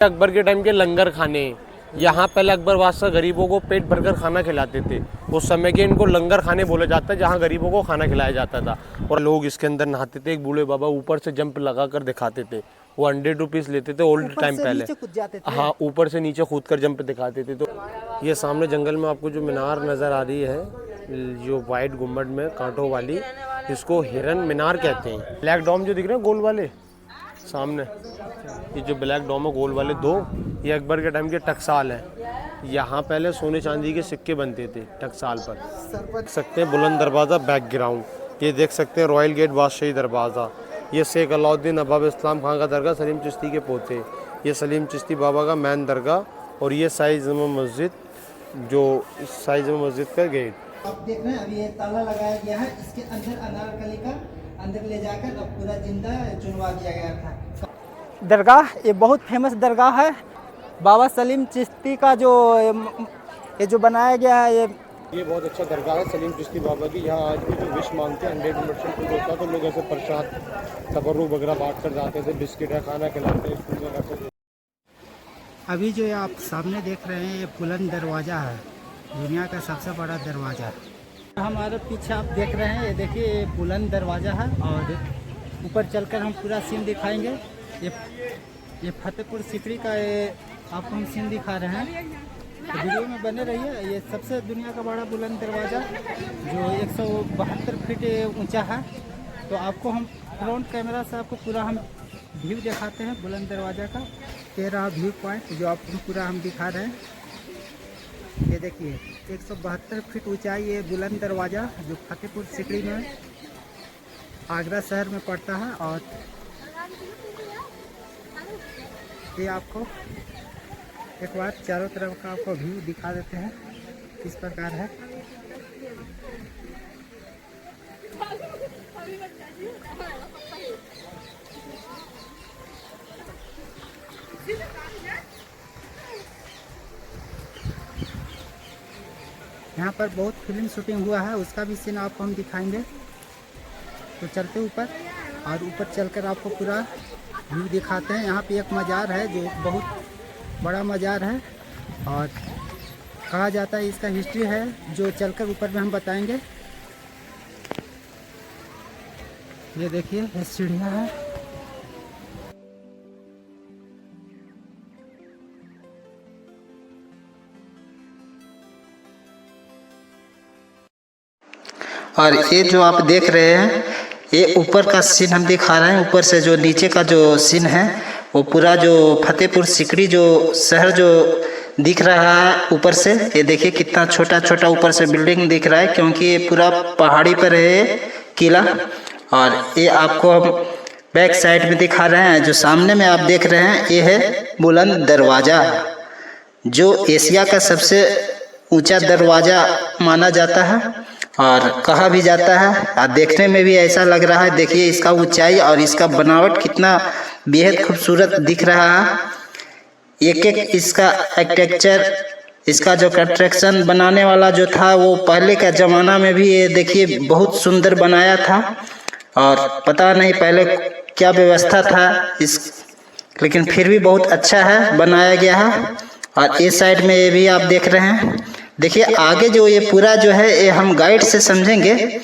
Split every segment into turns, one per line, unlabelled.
अकबर के टाइम के लंगर खाने, यहाँ पहले अकबर बादशाह गरीबों को पेट भरकर खाना खिलाते थे। उस समय के इनको लंगर खाने बोला जाता है, जहाँ गरीबों को खाना खिलाया जाता था। और लोग इसके अंदर नहाते थे। एक बूढ़े बाबा ऊपर से जंप लगा कर दिखाते थे। वो 100 रुपीज़ लेते थे ओल्ड टाइम पहले। हाँ, ऊपर से नीचे कूद कर जंप दिखाते थे। तो ये सामने जंगल में आपको जो मीनार नज़र आ रही है, जो वाइट गुम्बद में कांटों वाली, इसको हिरन मीनार कहते हैं। ब्लैक डॉम जो दिख रहे हैं गोल वाले सामने, ये जो ब्लैक डॉम है गोल वाले दो, ये अकबर के टाइम के टकसाल हैं। यहाँ पहले सोने चांदी के सिक्के बनते थे टकसाल पर। देख सकते हैं बुलंद दरवाज़ा बैकग्राउंड, ये देख सकते हैं रॉयल गेट बादशाही दरवाज़ा। ये शेख अलाउद्दीन नवाब इस्लाम खान का दरगाह, सलीम चिश्ती के पोते। ये सलीम चिश्ती बाबा का मैन दरगाह। और ये साई जमा मस्जिद, जो साई जमा मस्जिद का गेट।
आप देख रहे हैं अभी ये ताला लगाया गया है। इसके अंदर अनारकली का अंदर ले जाकर अब पूरा जिंदा चुनवा दिया गया था। दरगाह ये बहुत फेमस दरगाह है। बाबा सलीम चिश्ती का जो बनाया गया है,
ये बहुत अच्छा दरगाह है सलीम चिश्ती बाबा की। यहाँ आज भी जो विश मांगते हैं 100% पूरा होता है। तो लोग ऐसे प्रसाद तबर्रुक वगैरह बांट कर जाते थे, बिस्किट है खाना खिलाते हैं।
अभी जो आप सामने देख रहे हैं ये बुलंद दरवाज़ा है, दुनिया का सबसे बड़ा दरवाज़ा। हमारे पीछे आप देख रहे हैं, ये देखिए ये बुलंद दरवाज़ा है। और ऊपर चलकर हम पूरा सीन दिखाएंगे। ये फतेहपुर सीकरी का ये आपको हम सीन दिखा रहे हैं, तो वीडियो में बने रहिए। ये सबसे दुनिया का बड़ा बुलंद दरवाज़ा जो 172 फीट ऊंचा है। तो आपको हम फ्रंट कैमरा से आपको पूरा हम व्यू दिखाते हैं बुलंद दरवाज़ा का। 13 व्यू पॉइंट जो आपको पूरा हम दिखा रहे हैं। ये देखिए 172 फीट ऊंचाई ये बुलंद दरवाज़ा जो फतेहपुर सीकरी में आगरा शहर में पड़ता है। और ये आपको एक बार चारों तरफ का आपको व्यू दिखा देते हैं किस प्रकार है। यहाँ पर बहुत फिल्म शूटिंग हुआ है, उसका भी सीन आपको हम दिखाएंगे। तो चलते ऊपर, और ऊपर चलकर आपको पूरा व्यू दिखाते हैं। यहाँ पे एक मज़ार है जो बहुत बड़ा मज़ार है, और कहा जाता है इसका हिस्ट्री है जो चलकर ऊपर में हम बताएंगे। ये देखिए ये सीढ़ियाँ हैं। और ये जो आप देख रहे हैं ये ऊपर का सीन हम दिखा रहे हैं। ऊपर से जो नीचे का जो सीन है वो पूरा जो फतेहपुर सीकरी जो शहर जो दिख रहा है ऊपर से। ये देखिए कितना छोटा छोटा ऊपर से बिल्डिंग दिख रहा है, क्योंकि ये पूरा पहाड़ी पर है किला। और ये आपको हम बैक साइड में दिखा रहे हैं। जो सामने में आप देख रहे हैं ये है बुलंद दरवाज़ा, जो एशिया का सबसे ऊंचा दरवाज़ा माना जाता है और कहा भी जाता है। और देखने में भी ऐसा लग रहा है, देखिए इसका ऊंचाई और इसका बनावट कितना बेहद खूबसूरत दिख रहा है। एक एक इसका आर्किटेक्चर, इसका जो कंस्ट्रक्शन बनाने वाला जो था वो पहले का ज़माना में भी ये देखिए बहुत सुंदर बनाया था। और पता नहीं पहले क्या व्यवस्था था इस, लेकिन फिर भी बहुत अच्छा है बनाया गया है। और इस साइड में ये भी आप देख रहे हैं। देखिए आगे जो ये पूरा जो है ये हम गाइड से समझेंगे।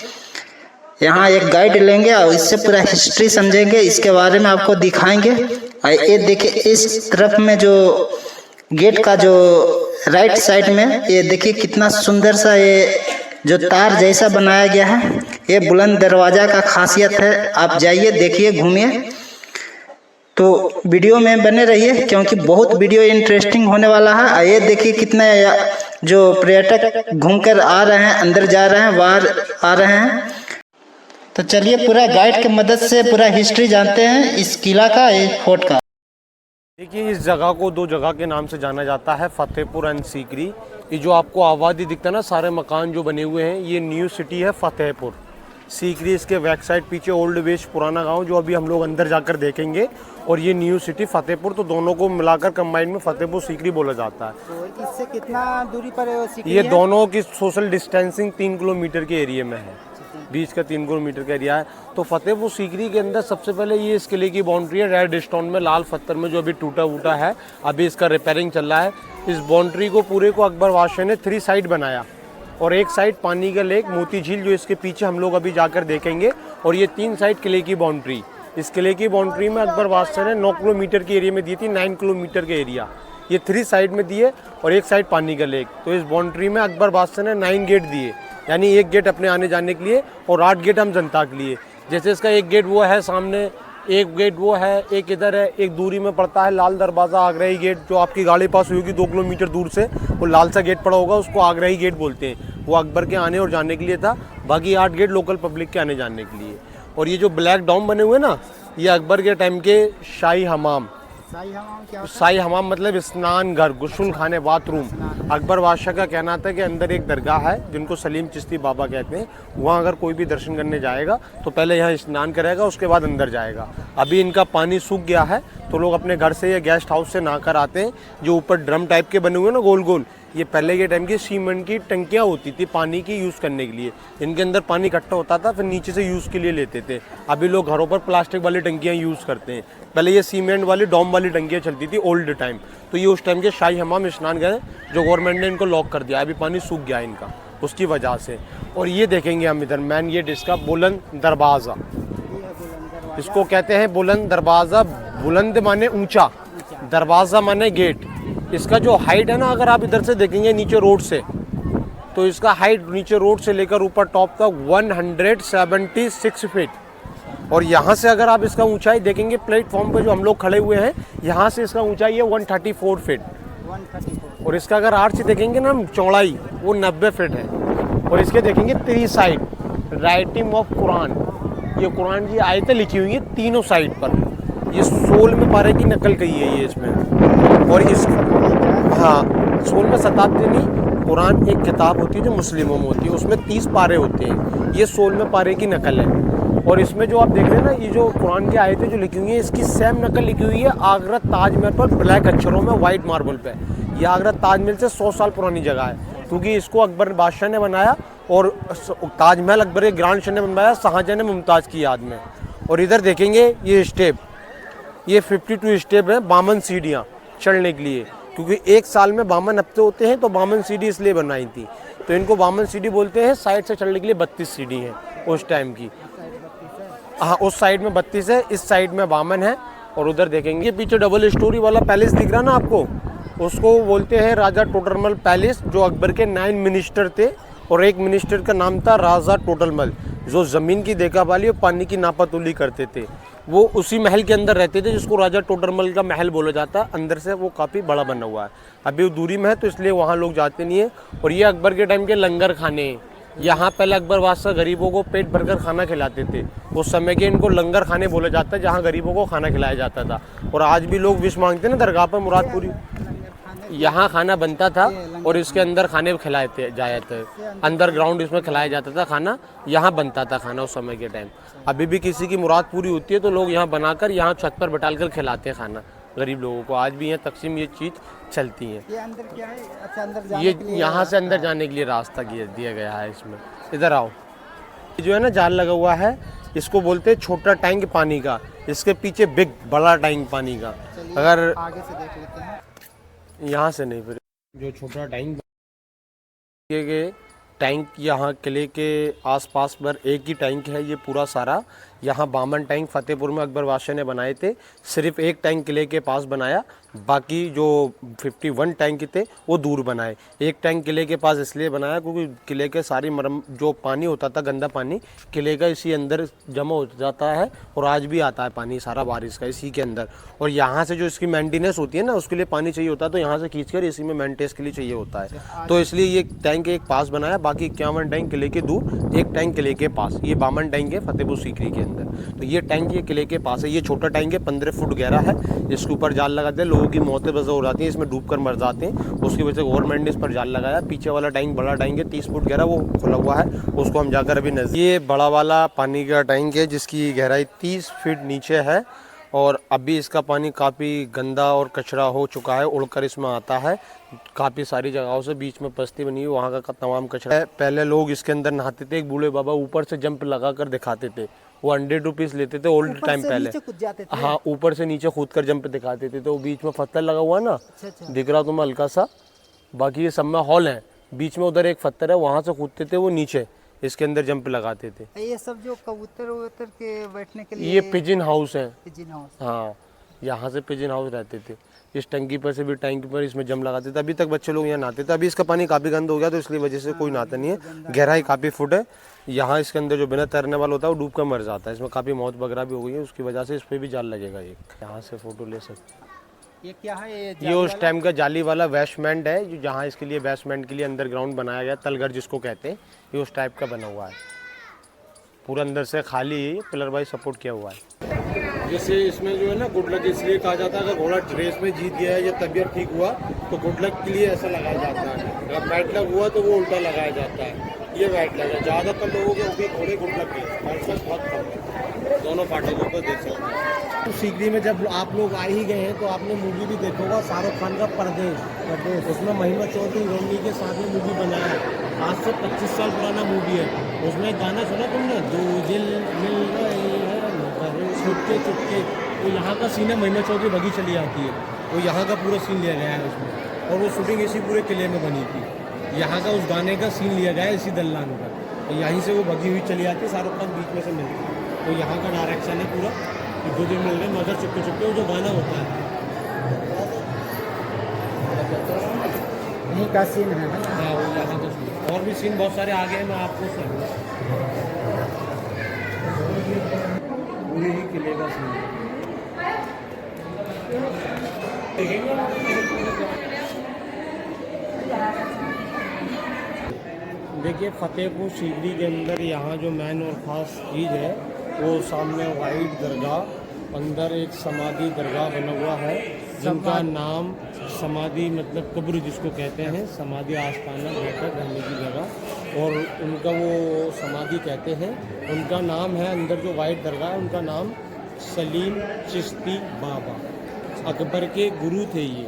यहाँ एक गाइड लेंगे और इससे पूरा हिस्ट्री समझेंगे, इसके बारे में आपको दिखाएंगे। और ये देखिए इस तरफ में जो गेट का जो राइट साइड में ये देखिए कितना सुंदर सा ये जो तार जैसा बनाया गया है। ये बुलंद दरवाज़ा का खासियत है। आप जाइए देखिए घूमिए, तो वीडियो में बने रहिए क्योंकि बहुत वीडियो इंटरेस्टिंग होने वाला है। ये देखिए कितने जो पर्यटक घूमकर आ रहे हैं, अंदर जा रहे हैं, बाहर आ रहे हैं। तो चलिए पूरा गाइड की मदद से पूरा हिस्ट्री जानते हैं इस किला का, इस फोर्ट का।
देखिए इस जगह को दो जगह के नाम से जाना जाता है, फतेहपुर एंड सीकरी। ये जो आपको आबादी दिखता है ना, सारे मकान जो बने हुए हैं, ये न्यू सिटी है फतेहपुर। सीकरी इसके बैक साइड पीछे ओल्ड वेस्ट पुराना गांव, जो अभी हम लोग अंदर जाकर देखेंगे। और ये न्यू सिटी फतेहपुर, तो दोनों को मिलाकर कंबाइंड में फतेहपुर सीकरी बोला जाता है।
तो इससे कितना दूरी पर है सीकरी?
ये दोनों की सोशल डिस्टेंसिंग 3 किलोमीटर के एरिया में है। बीच का 3 किलोमीटर का एरिया है। तो फतेहपुर सीकरी के अंदर सबसे पहले ये इस किले की बाउंड्री है रेड स्टोन में, लाल पत्थर में, जो अभी टूटा वूटा है, अभी इसका रिपेयरिंग चल रहा है। इस बाउंड्री को पूरे को अकबर बादशाह ने 3 साइड बनाया और एक साइड पानी का लेक मोती झील जो इसके पीछे हम लोग अभी जाकर देखेंगे, और ये 3 साइड किले की बाउंड्री। इस किले की बाउंड्री में अकबर बादशाह ने 9 किलोमीटर के एरिया में दी थी, 9 किलोमीटर के एरिया ये 3 साइड में दिए और एक साइड पानी का लेक। तो इस बाउंड्री में अकबर बादशाह ने 9 गेट दिए, यानी एक गेट अपने आने जाने के लिए और 8 गेट हम जनता के लिए। जैसे इसका एक गेट वो है सामने, एक गेट वो है, एक इधर है, एक दूरी में पड़ता है लाल दरवाज़ा आगराई गेट, जो आपकी गाड़ी पास हुई होगी 2 किलोमीटर दूर से, वो लाल सा गेट पड़ा होगा, उसको आगराई गेट बोलते हैं। वो अकबर के आने और जाने के लिए था, बाकी 8 गेट लोकल पब्लिक के आने जाने के लिए। और ये जो ब्लैक डॉम बने हुए ना, ये अकबर के टाइम के शाही हमाम। शाही हमाम मतलब स्नान घर, गुस्ल खाने, बाथरूम। अकबर बादशाह का कहना था कि अंदर एक दरगाह है जिनको सलीम चिश्ती बाबा कहते हैं, वहाँ अगर कोई भी दर्शन करने जाएगा तो पहले यहाँ स्नान करेगा, उसके बाद अंदर जाएगा। अभी इनका पानी सूख गया है तो लोग अपने घर से या गेस्ट हाउस से नहाकर आते हैं। जो ऊपर ड्रम टाइप के बने हुए ना गोल गोल, ये पहले के टाइम की सीमेंट की टंकियाँ होती थी पानी की यूज़ करने के लिए। इनके अंदर पानी इकट्ठा होता था, फिर नीचे से यूज़ के लिए लेते थे। अभी लोग घरों पर प्लास्टिक वाली टंकियाँ यूज़ करते हैं, पहले ये सीमेंट वाली डॉम वाली टंकियाँ चलती थी ओल्ड टाइम। तो ये उस टाइम के शाही हमाम स्नान घर, जो गवर्नमेंट ने इनको लॉक कर दिया, अभी पानी सूख गया इनका उसकी वजह से। और ये देखेंगे हम इधर मैन गेट इसका बुलंद दरवाज़ा, इसको कहते हैं बुलंद दरवाज़ा। बुलंद माने ऊंचा, दरवाज़ा माने गेट। इसका जो हाइट है ना, अगर आप इधर से देखेंगे नीचे रोड से, तो इसका हाइट नीचे रोड से लेकर ऊपर टॉप तक 176 फीट। और यहाँ से अगर आप इसका ऊंचाई देखेंगे, प्लेटफॉर्म पे जो हम लोग खड़े हुए हैं, यहाँ से इसका ऊंचाई है 134 फीट। और इसका अगर आर्च देखेंगे ना चौड़ाई, वो 90 फीट है। और इसके देखेंगे 3 साइड राइटिंग ऑफ कुरान, ये कुरान की आयतें लिखी हुई हैं तीनों साइड पर। ये 16वें पारे की नकल की है ये इसमें। और इस हाँ 16वें शताब्दी नहीं, कुरान एक किताब होती है जो मुस्लिमों में होती है, उसमें 30 पारे होते हैं, ये 16वें पारे की नकल है। और इसमें जो आप देख रहे हैं ना, ये जो कुरान की आयतें जो लिखी हुई हैं, इसकी सेम नकल लिखी हुई है आगरा ताजमहल पर ब्लैक अक्षरों में वाइट मार्बल पे। ये आगरा ताजमहल से 100 साल पुरानी जगह है, क्योंकि इसको अकबर बादशाह ने बनाया और ताजमहल अकबर के ग्रांड सन ने बनवाया शाहजहां ने मुमताज़ की याद में। और इधर देखेंगे ये स्टेप, ये 52 स्टेप है, 52 सीढ़ियाँ चढ़ने के लिए, क्योंकि एक साल में 52 हफ्ते होते हैं, तो 52 सीढ़ी इसलिए बनाई थी। तो इनको 52 सीढ़ी बोलते हैं। साइड से चढ़ने के लिए 32 सीढ़ी हैं उस टाइम की। हाँ, उस साइड में 32 है, इस साइड में 52 है। और उधर देखेंगे पीछे डबल स्टोरी वाला पैलेस दिख रहा ना आपको, उसको बोलते हैं राजा टोडरमल पैलेस, जो अकबर के 9 मिनिस्टर थे और एक मिनिस्टर का नाम था राजा टोडरमल, जो ज़मीन की देखभाली और पानी की नापातोली करते थे। वो उसी महल के अंदर रहते थे, जिसको राजा टोडरमल का महल बोला जाता है। अंदर से वो काफ़ी बड़ा बना हुआ है, अभी वो दूरी में है तो इसलिए वहाँ लोग जाते नहीं है। और ये अकबर के टाइम के लंगर खाने, यहाँ पहले अकबर बादशाह गरीबों को पेट भरकर खाना खिलाते थे। उस समय के इनको लंगर खाने बोला जाता है, जहाँ गरीबों को खाना खिलाया जाता था। और आज भी लोग विश मांगते हैं ना दरगाह पर मुराद पूरी, यहाँ खाना बनता था और इसके अंदर खाने खिलाए जाए थे। अंडरग्राउंड इसमें खिलाया जाता था खाना, यहाँ बनता था खाना उस समय के टाइम। अभी भी किसी की मुराद पूरी होती है तो लोग यहाँ बनाकर यहाँ छत पर बैठाल कर खिलाते हैं खाना गरीब लोगों को। आज भी यहाँ तकसीम ये चीज़ चलती है।
ये अंदर क्या है? अच्छा, अंदर जाने
ये
के लिए
यहाँ से अंदर जाने के लिए रास्ता दिया गया है इसमें। इधर आओ, ये जो है ना जाल लगा हुआ है, इसको बोलते हैं छोटा टैंक पानी का। इसके पीछे बिग बड़ा टैंक पानी का। अगर
आगे से देख लेते हैं,
यहाँ से नहीं, फिर जो छोटा टैंक के टैंक यहाँ किले के आसपास पर एक ही टैंक है ये पूरा सारा। यहाँ 52 टैंक फतेहपुर में अकबर बादशाह ने बनाए थे, सिर्फ एक टैंक किले के पास बनाया, बाकी जो 51 टैंक थे वो दूर बनाए। एक टैंक किले के पास इसलिए बनाया क्योंकि किले के सारी जो पानी होता था गंदा पानी किले का इसी अंदर जमा हो जाता है, और आज भी आता है पानी सारा बारिश का इसी के अंदर। और यहाँ से जो इसकी मेंटेनेंस होती है ना, उसके लिए पानी चाहिए होता है, तो यहाँ से खींचकर इसी में मेंटेनेंस के लिए चाहिए होता है। तो इसलिए ये टैंक एक पास बनाया, बाकी 51 टैंक किले के दूर, एक टैंक किले के पास। ये 52 टैंक है फतेहपुर सीकरी के अंदर। तो ये टैंक ये किले के पास है। ये छोटा टैंक है, 15 फुट गहरा है। इसके ऊपर जाल लगाते हैं, लोगों की मौतें बस हो जाती हैं, इसमें डूब कर मर जाते हैं। उसकी वजह से गवर्नमेंट ने इस पर जाल लगाया। पीछे वाला टैंक बड़ा टैंक है, 30 फुट गहरा, वो खुला हुआ है, उसको हम जाकर अभी नजदीक। ये बड़ा वाला पानी का टैंक है जिसकी गहराई 30 फीट नीचे है। और अभी इसका पानी काफ़ी गंदा और कचरा हो चुका है, उड़कर इसमें आता है। काफ़ी सारी जगहों से बीच में बस्ती बनी हुई, वहाँ का तमाम कचरा है। पहले लोग इसके अंदर नहाते थे, एक बूढ़े बाबा ऊपर से जंप लगा कर दिखाते थे, वो 100 रुपीज़ लेते थे ओल्ड टाइम पहले।
कूद जाते थे।
हाँ, ऊपर से नीचे कूद कर जंप दिखाते थे। तो बीच में पत्थर लगा हुआ ना,
अच्छा।
दिख रहा तुम्हें हल्का सा, बाकी ये सब में हॉल है, बीच में उधर एक पत्थर है, वहाँ से कूदते थे वो नीचे, इसके अंदर जंप लगाते थे।
ये सब जो कबूतर वबूतर के बैठने के लिए
ये पिजन हाउस है।
Pigeon house.
हाँ, यहाँ से पिजन हाउस रहते थे। इस टंकी पर से भी टंकी पर इसमें जम लगाते थे। अभी तक बच्चे लोग यहाँ नहाते थे। अभी इसका पानी काफ़ी गंदा हो गया, तो इसलिए वजह से कोई नहाता नहीं है। गहराई काफ़ी फुट है। यहाँ इसके अंदर जो बिना तैरने वाला होता है वो डूब कर मर जाता है। इसमें काफ़ी मौत वगैरह भी हो गई है, उसकी वजह से इस पर भी जाल लगेगा एक। यहाँ से फ़ोटो ले सकते।
ये क्या है?
ये उस टाइम का जाली वाला बेसमेंट है, जो जहाँ इसके लिए बेसमेंट के लिए अंडरग्राउंड बनाया गया, तलघर जिसको कहते हैं। ये उस टाइप का बना हुआ है, पूरा अंदर से खाली है, पिलर बाई सपोर्ट किया हुआ है। जैसे इसमें जो है ना गुड लक इसलिए कहा जाता है, अगर घोड़ा रेस में जीत गया है या तबीयत ठीक हुआ तो गुड लक के लिए ऐसा लगाया जाता है। अगर बैड लक हुआ तो वो उल्टा लगाया जाता है। ये बैड लक है। ज़्यादातर लोगों के ऊपर घोड़े गुड लक है, बहुत कम है। दोनों फाटकों पर देख सकते हैं। तो सीकरी में जब आप लोग आ ही गए हैं तो आपने मूवी भी देखा होगा, शाहरुख खान का परदेश। उसमें महिमा चौधरी हिरोइनी के साथ में मूवी बनाया है। आज से 25 साल पुराना मूवी है। उसमें एक गाना सुना तुमने, दो दिल मिल रहे हैं छुटके छुटके। तो यहाँ का सीन है, महिमा चौधरी भगी चली आती है, तो यहाँ का पूरा सीन लिया गया है उसमें। और वो शूटिंग इसी पूरे किले में बनी थी। यहाँ का उस गाने का सीन लिया गया है इसी दल्लान पर। तो यहीं से वो भगी हुई चली आती है, शाहरुख खान बीच में से मिलती है। तो यहाँ का डायरेक्शन है पूरा, दो दिन मिल रहे मगर चुपके चुपके, जो गाना होता है
यहीं का सीन है।
हाँ, वो यहाँ का सीन। और भी सीन बहुत सारे आगे हैं, मैं आपको पूरे ही किले का सीन देखिए। फतेहपुर सीकरी के अंदर यहाँ जो मेन और ख़ास चीज़ है वो सामने वाइट दरगाह, अंदर एक समाधि दरगाह बना हुआ है, जिनका नाम समाधि मतलब कब्र जिसको कहते हैं, समाधि आस्थाना बेहतर रहने की जगह, और उनका वो समाधि कहते हैं। उनका नाम है, अंदर जो वाइट दरगाह है उनका नाम सलीम चिश्ती बाबा, अकबर के गुरु थे ये।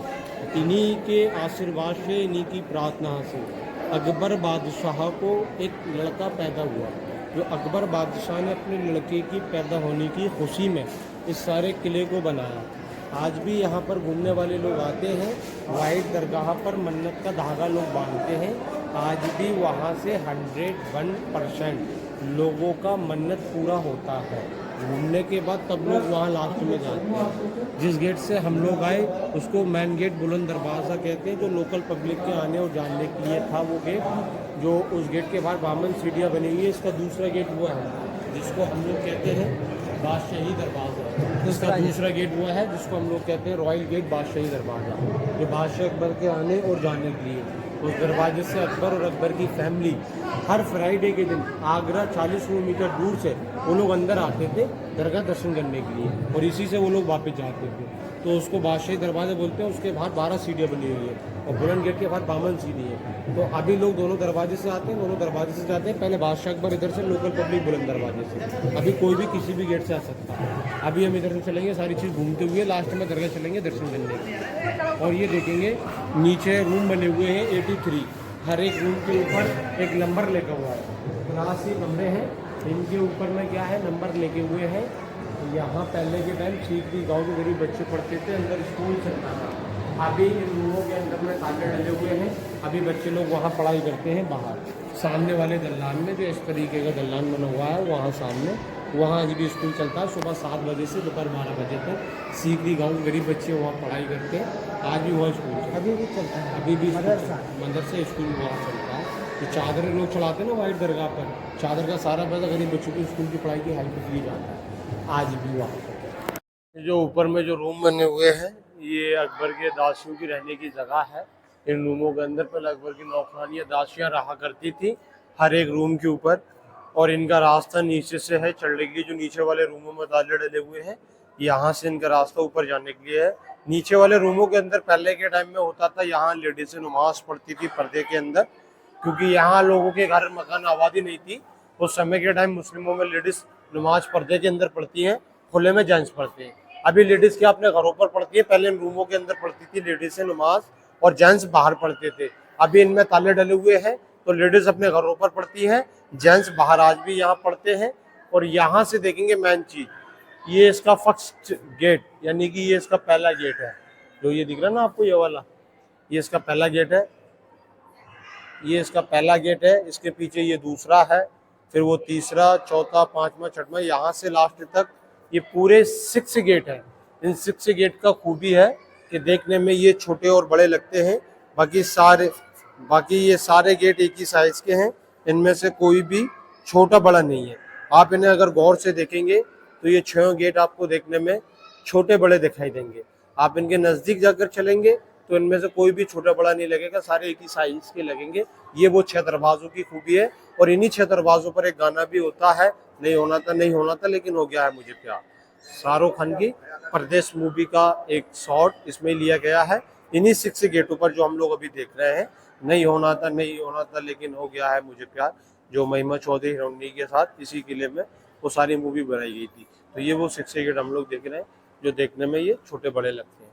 इन्हीं के आशीर्वाद से, इन्हीं की प्रार्थना से अकबर बादशाह को एक लड़का पैदा हुआ, जो अकबर बादशाह ने अपने लड़के की पैदा होने की खुशी में इस सारे किले को बनाया। आज भी यहाँ पर घूमने वाले लोग आते हैं, वाइट दरगाह पर मन्नत का धागा लोग बांधते हैं। आज भी वहाँ से 101% लोगों का मन्नत पूरा होता है। घूमने के बाद तब लोग वहाँ लास्ट में जाते हैं। जिस गेट से हम लोग आए उसको मेन गेट बुलंद दरवाज़ा कहते हैं, जो लोकल पब्लिक के आने और जाने के लिए था वो गेट, जो उस गेट के बाहर बामन सीढ़ियाँ बनी हुई है। इसका दूसरा गेट हुआ है जिसको हम लोग कहते हैं बादशाही दरवाज़ा। इसका दूसरा गेट हुआ है जिसको हम लोग कहते हैं रॉयल गेट बादशाही दरवाज़ा, ये बादशाह अकबर के आने और जाने के लिए। उस दरवाजे से अकबर और अकबर की फैमिली हर फ्राइडे के दिन आगरा 40 किलोमीटर दूर से वो लोग अंदर आते थे दरगाह दर्शन करने के लिए, और इसी से वो लोग वापस जाते थे। तो उसको बादशाही दरवाज़ा बोलते हैं। उसके बाहर 12 सीढ़ियाँ बनी हुई है और बुलंद गेट के बाहर बामन सीढ़ी है। तो अभी लोग दोनों दरवाजे से आते हैं, दोनों दरवाजे से जाते हैं। पहले बादशाह अकबर इधर से, लोकल पब्लिक बुलंद दरवाजे से। अभी कोई भी किसी भी गेट से आ सकता है। अभी हम इधर से चलेंगे, सारी चीज़ घूमते हुए लास्ट में दरगाह चलेंगे दर्शन करने के। और ये देखेंगे नीचे रूम बने हुए हैं 83, हर एक रूम के ऊपर एक नंबर लिखा हुआ है। 83 कमरे हैं, इनके ऊपर में क्या है, नंबर लिखे हुए हैं। यहाँ पहले के टाइम सीकरी गांव के गरीब बच्चे पढ़ते थे, अंदर स्कूल चलता था। अभी इन रूमों के अंदर में ताले डले हुए हैं, अभी बच्चे लोग वहाँ पढ़ाई करते हैं बाहर। सामने वाले दल्लान में जो इस तरीके का दल्लान बना हुआ है वहाँ सामने, वहाँ आज भी स्कूल चलता है सुबह 7 बजे से दोपहर 12 बजे तक। सीकरी गांव के गरीब बच्चे वहाँ पढ़ाई करते हैं, आज भी वहाँ स्कूल
अभी भी चलता है,
अभी भी
मदरसा
स्कूल वहाँ चलता है। तो चादर लोग चढ़ाते हैं ना वाइट दरगाह पर, चादर का सारा पैसा गरीब बच्चों की स्कूल की पढ़ाई की हेल्प के लिए जाता है आज भी वहाँ। जो ऊपर में जो रूम बने हुए हैं ये अकबर के दासियों की रहने की जगह है। इन रूमों के अंदर पहले अकबर की नौकरानियाँ दासियाँ रहा करती थी हर एक रूम के ऊपर, और इनका रास्ता नीचे से है चढ़ने के लिए। जो नीचे वाले रूमों में ताले डले हुए हैं, यहाँ से इनका रास्ता ऊपर जाने के लिए है। नीचे वाले रूमों के अंदर पहले के टाइम में होता था, यहाँ लेडीज़ें नमाज पढ़ती थी पर्दे के अंदर, क्योंकि यहाँ लोगों के घर मकान आबादी नहीं थी। उस समय के टाइम मुस्लिमों में लेडीज़ नमाज पर्दे के अंदर पढ़ती हैं, खुले में जेंट्स पढ़ते हैं। अभी लेडीज क्या अपने घरों पर पढ़ती है, पहले इन रूमों के अंदर पढ़ती थी लेडीज नमाज और जेंट्स बाहर पढ़ते थे। अभी इनमें ताले डले हुए हैं तो लेडीज अपने घरों पर पढ़ती हैं, जेंट्स बाहर आज भी यहाँ पढ़ते हैं। और यहाँ से देखेंगे मेन चीज, ये इसका फर्स्ट गेट, यानी कि ये इसका पहला गेट है, जो ये दिख रहा है ना आपको, ये वाला, ये इसका पहला गेट है, ये इसका पहला गेट है। इसके पीछे ये दूसरा है, फिर वो तीसरा, चौथा, पांचवा, छठवां, यहाँ से लास्ट तक ये पूरे 6 गेट हैं। इन 6 गेट का खूबी है कि देखने में ये छोटे और बड़े लगते हैं, बाकी ये सारे गेट एक ही साइज के हैं, इनमें से कोई भी छोटा बड़ा नहीं है। आप इन्हें अगर गौर से देखेंगे तो ये 6 गेट आपको देखने में छोटे बड़े दिखाई देंगे। आप इनके नज़दीक जाकर चलेंगे तो इनमें से कोई भी छोटा बड़ा नहीं लगेगा, सारे एक ही साइज के लगेंगे। ये वो 6 दरवाजों की खूबी है। और इन्हीं 6 दरवाजों पर एक गाना भी होता है, नहीं होना था नहीं होना था लेकिन हो गया है मुझे प्यार। शाहरुख खान की परदेश मूवी का एक शॉट इसमें लिया गया है, इन्हीं 6 गेटों पर जो हम लोग अभी देख रहे हैं, नहीं होना था लेकिन हो गया है मुझे प्यार, जो महिमा चौधरी हिरोनी के साथ इसी किले में वो सारी मूवी बनाई गई थी। तो ये वो 6 गेट हम लोग देख रहे हैं जो देखने में ये छोटे बड़े लगते हैं,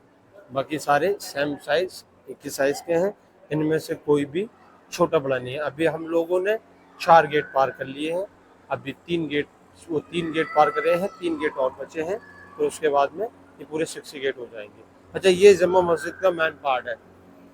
बाकी सारे सेम साइज एक ही साइज के हैं, इनमें से कोई भी छोटा बड़ा नहीं है। अभी हम लोगों ने 4 गेट पार कर लिए हैं, अभी 3 गेट पार कर रहे हैं, 3 गेट और बचे हैं, तो उसके बाद में ये पूरे 6 गेट हो जाएंगे। अच्छा, ये जमा मस्जिद का मेन पार्ट है,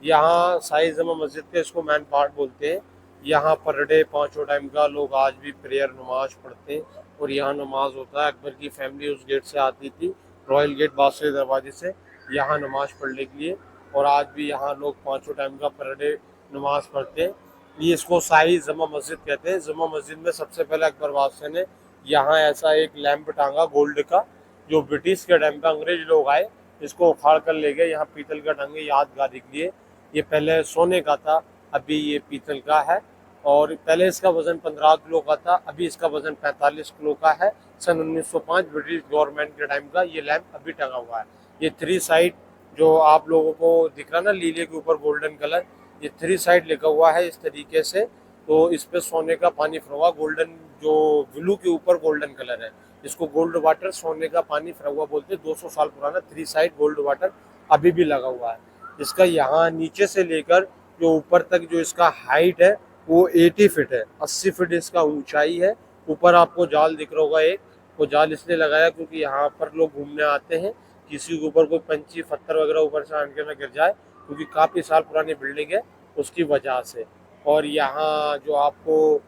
यहाँ साई जमा मस्जिद का इसको मेन पार्ट बोलते हैं। यहाँ पर डे 5 टाइम का लोग आज भी प्रेयर नमाज पढ़ते हैं और यहाँ नमाज होता है। अकबर की फैमिली उस गेट से आती थी, रॉयल गेट बादशाह दरवाजे से, यहाँ नमाज पढ़ने के लिए, और आज भी यहाँ लोग 5 टाइम का पर डे नमाज पढ़ते हैं। ये इसको शाही जमा मस्जिद कहते हैं। जमा मस्जिद में सबसे पहले अकबर बादशाह ने यहाँ ऐसा एक लैंप टांगा गोल्ड का, जो ब्रिटिश के टाइम पे अंग्रेज लोग आए इसको उखाड़ कर ले गए, यहाँ पीतल का टांगे यादगारी के लिए। ये पहले सोने का था, अभी ये पीतल का है, और पहले इसका वजन 15 किलो का था, अभी इसका वजन 45 किलो का है। सन 1905 ब्रिटिश गवर्नमेंट के टाइम का ये लैंप अभी टंगा हुआ है। ये 3 साइड जो आप लोगों को दिख रहा ना लीले के ऊपर गोल्डन कलर, ये 3 साइड लिखा हुआ है इस तरीके से, तो इस पे सोने का पानी फिरा हुआ, गोल्डन जो ब्लू के ऊपर गोल्डन कलर है, इसको गोल्ड वाटर, सोने का पानी फिरा हुआ बोलते हैं। 200 साल पुराना 3 साइड गोल्ड वाटर अभी भी लगा हुआ है। इसका यहाँ नीचे से लेकर जो ऊपर तक जो इसका हाइट है वो 80 फीट है, 80 फीट इसका ऊंचाई है। ऊपर आपको जाल दिख रहा होगा एक, वो जाल इसलिए लगाया क्योंकि यहाँ पर लोग घूमने आते हैं, किसी के ऊपर कोई पंछी पत्थर वगैरह ऊपर से आके ना गिर जाए, क्योंकि काफ़ी साल पुरानी बिल्डिंग है उसकी वजह से। और यहाँ जो आपको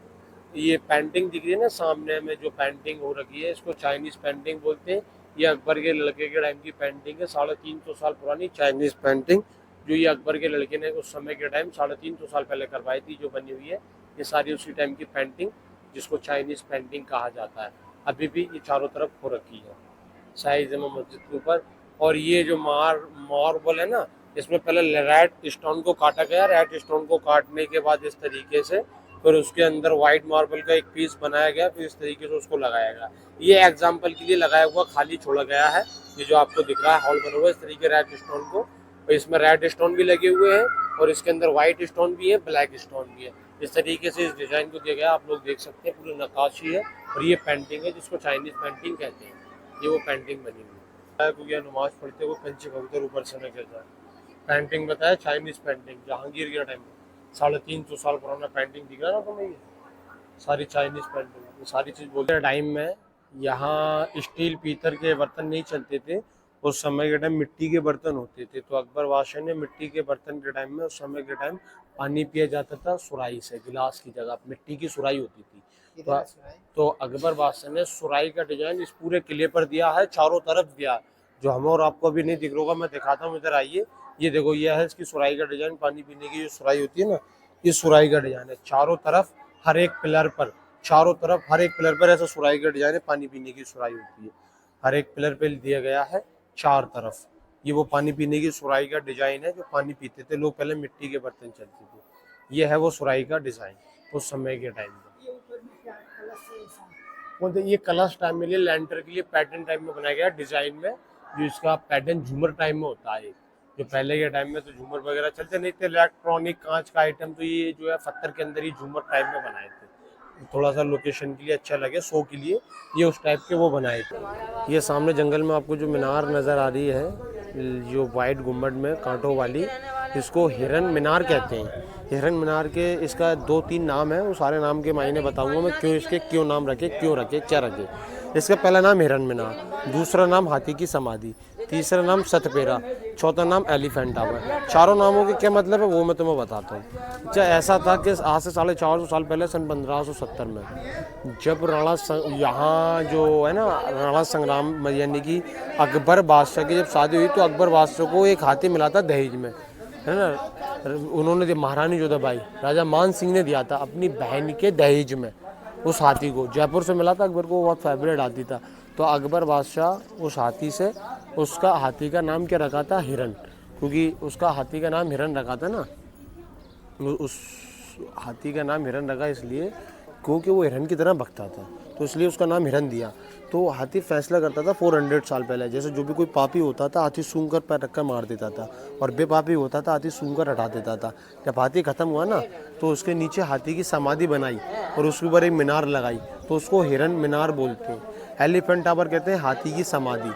ये पेंटिंग दिख रही है ना सामने में, जो पेंटिंग हो रखी है इसको चाइनीज़ पेंटिंग बोलते हैं। ये अकबर के लड़के के टाइम की पेंटिंग है, 350 साल पुरानी चाइनीज़ पेंटिंग, जो ये अकबर के लड़के ने उस समय के टाइम 350 साल पहले करवाई थी, जो बनी हुई है ये सारी उसी टाइम की पेंटिंग, जिसको चाइनीज़ पेंटिंग कहा जाता है। अभी भी ये चारों तरफ हो रखी है शाही जमा मस्जिद के ऊपर। और ये जो मार्बल है ना, इसमें पहले रेड स्टोन को काटा गया, रेड स्टोन को काटने के बाद इस तरीके से फिर उसके अंदर वाइट मार्बल का एक पीस बनाया गया, फिर इस तरीके से उसको लगाया गया। ये एग्जाम्पल के लिए लगाया हुआ खाली छोड़ा गया है, ये जो आपको दिख रहा है हॉल बना हुआ इस तरीके रेड स्टोन को, और इसमें रेड स्टोन भी लगे हुए हैं और इसके अंदर वाइट स्टोन भी है, ब्लैक स्टोन भी है। इस तरीके से इस डिज़ाइन को दिया गया, आप लोग देख सकते हैं, पूरी नक्काशी है। और ये पेंटिंग है जिसको चाइनीज़ पेंटिंग कहते हैं, ये वो पेंटिंग बनी हुई है, क्योंकि नमाज पढ़ते हुए पंछी कबूतर ऊपर से न गिर जाए। पेंटिंग बताया चाइनीज़ पेंटिंग, जहांगीर के टाइम में 350 साल पुराना पेंटिंग दिख रहा है ना तुम्हें, ये सारी चाइनीज़ पेंटिंग, ये सारी चीज़ बोलते हैं। टाइम में यहाँ स्टील पीतल के बर्तन नहीं चलते थे, उस समय के टाइम मिट्टी के बर्तन होते थे। तो अकबर बादशाह ने मिट्टी के बर्तन के टाइम में, उस समय के टाइम पानी पिया जाता था सुराही से, गिलास की जगह मिट्टी की सुराही होती थी। तो अकबर बादशाह ने सुराही का डिजाइन इस पूरे किले पर दिया है, चारों तरफ दिया, जो हमें और आपको अभी नहीं दिख रहा होगा, मैं दिखाता हूँ, इधर आइए। ये देखो, ये है इसकी सुराही का डिजाइन, पानी पीने की जो सुराही होती है ना, इस सुराही का डिजाइन है। चारों तरफ हर एक पिलर पर, चारों तरफ हर एक पिलर पर ऐसा सुराही का डिजाइन है, पानी पीने की सुराही होती है, हर एक पिलर पे दिया गया है 4 तरफ। ये वो पानी पीने की सुराही का डिजाइन है, जो पानी पीते थे लोग, पहले मिट्टी के बर्तन चलते थे। ये है वो सुराही का डिजाइन उस समय के टाइम में। ये कलश टाइम में लिए लैंटर के लिए पैटर्न टाइप में बनाया गया डिजाइन में, जो इसका पैटर्न झूमर टाइप में होता है। जो पहले के टाइम में तो झूमर वगैरह चलते नहीं थे, इलेक्ट्रॉनिक कांच का आइटम, तो ये जो है पत्थर के अंदर ही झूमर टाइप में बनाए थे। थोड़ा सा लोकेशन के लिए अच्छा लगे, शो के लिए ये उस टाइप के वो बनाए थे। ये सामने जंगल में आपको जो मीनार नज़र आ रही है, जो वाइट गुम्बद में कांटों वाली, इसको हिरन मीनार कहते हैं। हिरन मीनार के इसका 2-3 नाम है, वो सारे नाम के मायने बताऊंगा मैं, क्यों नाम रखे, क्यों रखे, क्या रखे। इसका पहला नाम हिरन मीनार, दूसरा नाम हाथी की समाधि, तीसरा नाम सतपेरा, चौथा नाम एलिफेंट टावर। चारों नामों के क्या मतलब है वो मैं तुम्हें बताता हूँ। अच्छा, ऐसा था कि आज से 450 साल पहले सन 1570 में जब यहाँ जो है ना राणा संग्राम यानी कि अकबर बादशाह की जब शादी हुई, तो अकबर बादशाह को एक हाथी मिला था दहेज में, है ना। उन्होंने महारानी जोधाबाई राजा मान सिंह ने दिया था अपनी बहन के दहेज में उस हाथी को, जयपुर से मिला था। अकबर को बहुत फेवरेट हाथी था, तो अकबर बादशाह उस हाथी से, उसका हाथी का नाम क्या रखा था, हिरन, क्योंकि उसका हाथी का नाम हिरन रखा था ना। उस हाथी का नाम हिरन रखा इसलिए क्योंकि वो हिरन की तरह भगता था, तो इसलिए उसका नाम हिरन दिया। तो हाथी फैसला करता था 400 साल पहले, जैसे जो भी कोई पापी होता था हाथी सूंघ कर पैर रखकर मार देता था, और बेपापी होता था हाथी सूंघ कर हटा देता था। जब हाथी खत्म हुआ ना, तो उसके नीचे हाथी की समाधि बनाई और उसके ऊपर एक मीनार लगाई, तो उसको हिरन मीनार बोलते हैं। एलिफेंट टावर कहते हैं हाथी की समाधि,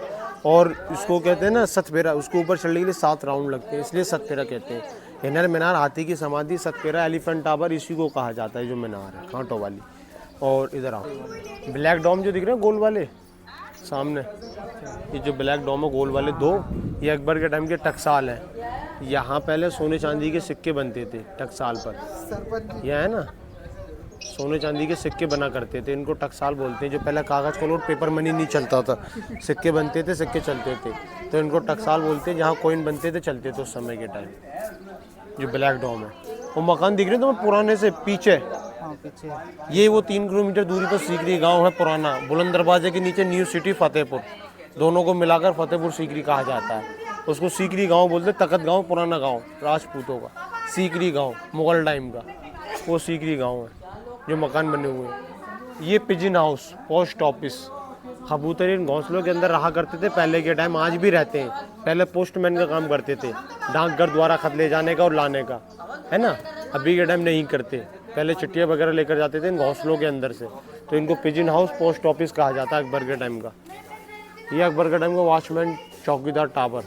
और इसको कहते हैं ना सतपेरा, उसको ऊपर चढ़ने के लिए 7 राउंड लगते हैं, इसलिए सतपेरा कहते हैं। हिरन मीनार, हाथी की समाधि, सतपेरा, एलिफेंट टावर, इसी को कहा जाता है जो मीनार है कांटों वाली। और इधर आओ, ब्लैक डॉम जो दिख रहे हैं गोल वाले सामने, ये जो ब्लैक डॉम है गोल वाले 2, ये अकबर के टाइम के टकसाल हैं। यहाँ पहले सोने चांदी के सिक्के बनते थे टकसाल पर, यह है ना, सोने चांदी के सिक्के बना करते थे, इनको टकसाल बोलते हैं। जो पहले कागज़ का नोट, पेपर मनी नहीं चलता था, सिक्के बनते थे, सिक्के चलते थे, तो इनको टकसाल बोलते हैं। जहाँ कॉइन बनते थे, चलते थे उस समय के टाइम। जो ब्लैक डॉम है, वो मकान दिख रहे हैं तो पुराने से पीछे, ये वो 3 किलोमीटर दूरी पर सीकरी गांव है पुराना, बुलंद दरवाजे के नीचे न्यू सिटी फतेहपुर, दोनों को मिलाकर फतेहपुर सीकरी कहा जाता है। उसको सीकरी गांव बोलते, तखत गांव पुराना गांव राजपूतों का, सीकरी गांव मुगल टाइम का, वो सीकरी गांव है जो मकान बने हुए हैं। ये पिजन हाउस, पोस्ट ऑफिस, कबूतर इन घोंसलों के अंदर रहा करते थे पहले के टाइम, आज भी रहते हैं। पहले पोस्टमैन का काम करते थे, डाकघर द्वारा खत ले जाने का और लाने का, है ना। अभी के टाइम नहीं करते, पहले चिट्ठियाँ वगैरह लेकर जाते थे इन घोंसलों के अंदर से, तो इनको पिजन हाउस, पोस्ट ऑफिस कहा जाता है अकबर के टाइम का। ये अकबर के टाइम का वॉचमैन चौकीदार टावर,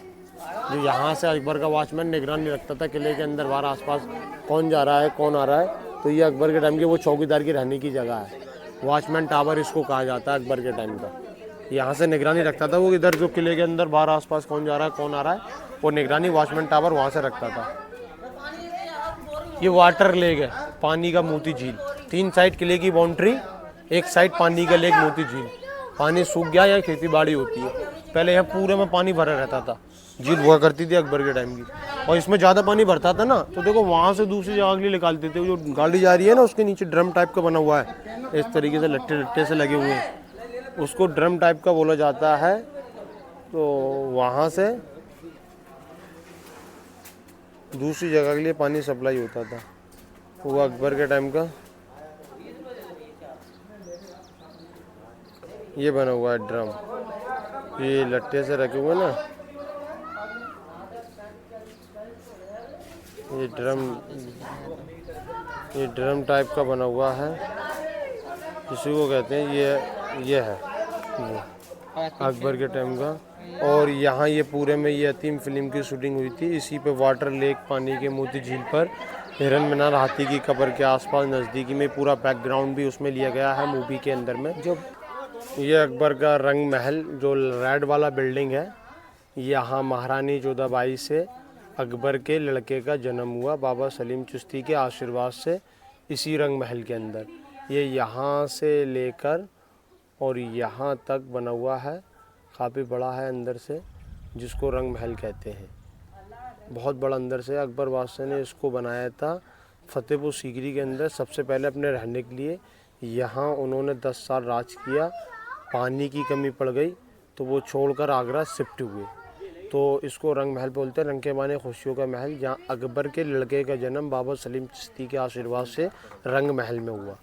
जो यहाँ से अकबर का वॉचमैन निगरानी रखता था किले के अंदर बाहर आसपास कौन जा रहा है कौन आ रहा है, तो ये अकबर के टाइम के वो चौकीदार की रहने की जगह है। वॉचमैन टावर इसको कहा जाता है अकबर के टाइम का। यहाँ से निगरानी रखता था वो, इधर जो किले के अंदर बाहर आसपास कौन जा रहा है कौन आ रहा है, वो निगरानी वॉचमैन टावर वहाँ से रखता था। ये वाटर लेक है, पानी का मोती झील, 3 साइड किले की बाउंड्री, एक साइड पानी का लेक मोती झील। पानी सूख गया, यहाँ खेती बाड़ी होती है, पहले यहाँ पूरे में पानी भरा रहता था, झील हुआ करती थी अकबर के टाइम की। और इसमें ज़्यादा पानी भरता था ना, तो देखो वहाँ से दूसरी जगह के लिए निकालते थे। जो गाड़ी जा रही है ना, उसके नीचे ड्रम टाइप का बना हुआ है, इस तरीके से लट्टे लट्टे से लगे हुए हैं, उसको ड्रम टाइप का बोला जाता है। तो वहाँ से दूसरी जगह के लिए पानी सप्लाई होता था, वो अकबर के टाइम का ये बना हुआ है ड्रम, ये लट्टे से रखे हुए ना, ये ड्रम टाइप का बना हुआ है, इसी को कहते हैं। ये है अकबर के टाइम का। और यहाँ ये पूरे में ये यतीम फिल्म की शूटिंग हुई थी, इसी पे वाटर लेक, पानी के मोती झील पर, हिरन मीनार, हाथी की कब्र के आसपास नज़दीकी में पूरा बैकग्राउंड भी उसमें लिया गया है मूवी के अंदर में। जो ये अकबर का रंग महल, जो रेड वाला बिल्डिंग है, यहाँ महारानी जोधाबाई से अकबर के लड़के का जन्म हुआ बाबा सलीम चिश्ती के आशीर्वाद से, इसी रंग महल के अंदर। ये यहाँ से लेकर और यहाँ तक बना हुआ है, काफ़ी बड़ा है अंदर से, जिसको रंग महल कहते हैं। बहुत बड़ा अंदर से अकबर बादशाह ने इसको बनाया था फतेहपुर सीकरी के अंदर सबसे पहले अपने रहने के लिए। यहाँ उन्होंने 10 साल राज किया, पानी की कमी पड़ गई तो वो छोड़कर आगरा शिफ्ट हुए, तो इसको रंग महल बोलते हैं। रंग के माने खुशियों का महल, जहाँ अकबर के लड़के का जन्म बाबा सलीम चिश्ती के आशीर्वाद से रंग महल में हुआ।